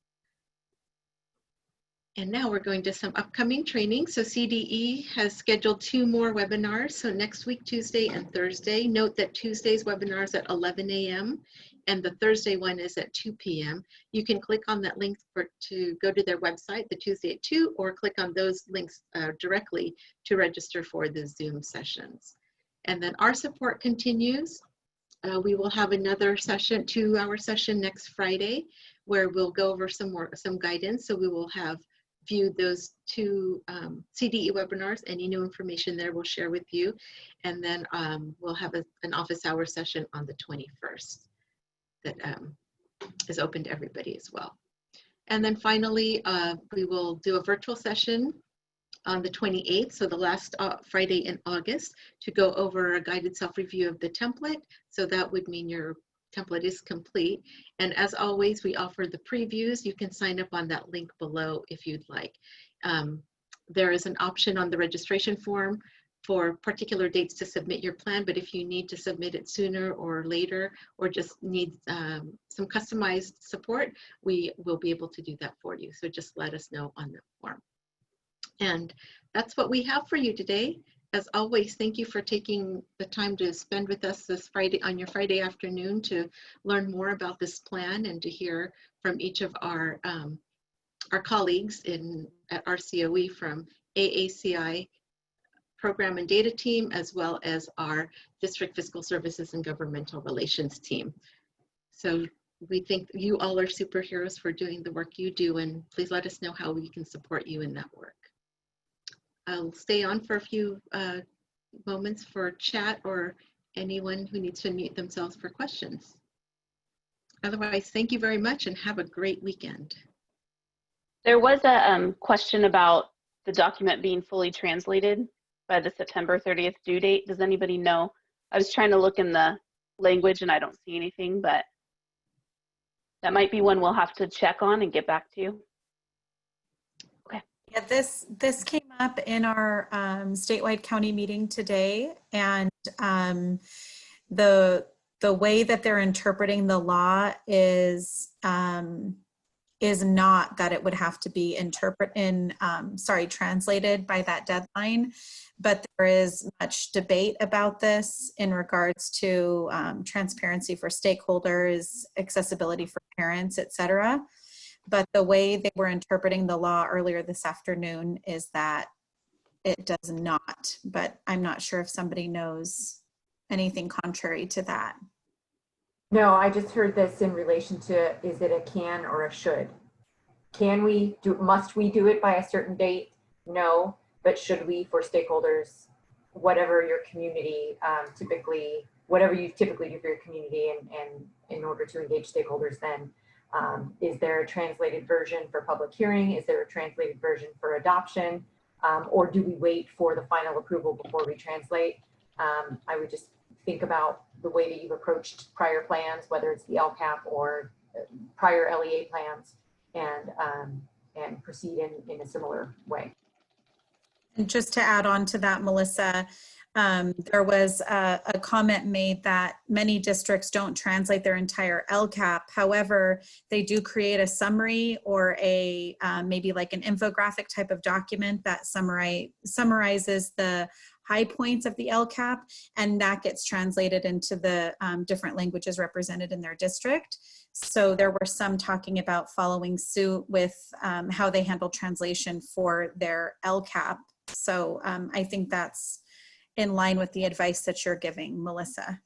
And now we're going to some upcoming training. So CDE has scheduled 2 more webinars. So next week, Tuesday and Thursday. Note that Tuesday's webinar is at 11 a.m. and the Thursday one is at 2 p.m. You can click on that link to go to their website, the Tuesday at 2, or click on those links directly to register for the Zoom sessions. And then our support continues. We will have another session, 2-hour session next Friday, where we'll go over some guidance. So we will have viewed those 2 CDE webinars. Any new information there we'll share with you. And then we'll have an office hour session on the 21st that is open to everybody as well. And then finally, we will do a virtual session on the 28th, so the last Friday in August, to go over a guided self-review of the template. So that would mean your template is complete. And as always, we offer the previews. You can sign up on that link below if you'd like. There is an option on the registration form for particular dates to submit your plan, but if you need to submit it sooner or later, or just need some customized support, we will be able to do that for you. So just let us know on the form. And that's what we have for you today. As always, thank you for taking the time to spend with us this Friday, on your Friday afternoon, to learn more about this plan and to hear from each of our colleagues at RCOE, from AACI Program and Data Team, as well as our District Fiscal Services and Governmental Relations team. So we think you all are superheroes for doing the work you do, and please let us know how we can support you in that work. I'll stay on for a few moments for chat or anyone who needs to unmute themselves for questions. Otherwise, thank you very much and have a great weekend. There was a question about the document being fully translated by the September 30th due date. Does anybody know? I was trying to look in the language and I don't see anything, but that might be one we'll have to check on and get back to you. Yeah, this came up in our statewide county meeting today, and the way that they're interpreting the law is not that it would have to be translated by that deadline, but there is much debate about this in regards to transparency for stakeholders, accessibility for parents, etc. But the way they were interpreting the law earlier this afternoon is that it does not, but I'm not sure if somebody knows anything contrary to that. No, I just heard this in relation to, is it a can or a should? Can we do, must we do it by a certain date? No, but should we, for stakeholders, whatever your community whatever you typically do for your community and in order to engage stakeholders, then is there a translated version for public hearing? Is there a translated version for adoption? Or do we wait for the final approval before we translate? I would just think about the way that you've approached prior plans, whether it's the LCAP or prior LEA plans, and proceed in a similar way. And just to add on to that, Melissa, there was a comment made that many districts don't translate their entire LCAP. However, they do create a summary or a maybe like an infographic type of document that summarizes the high points of the LCAP, and that gets translated into the different languages represented in their district. So there were some talking about following suit with how they handle translation for their LCAP. So I think that's in line with the advice that you're giving, Melissa.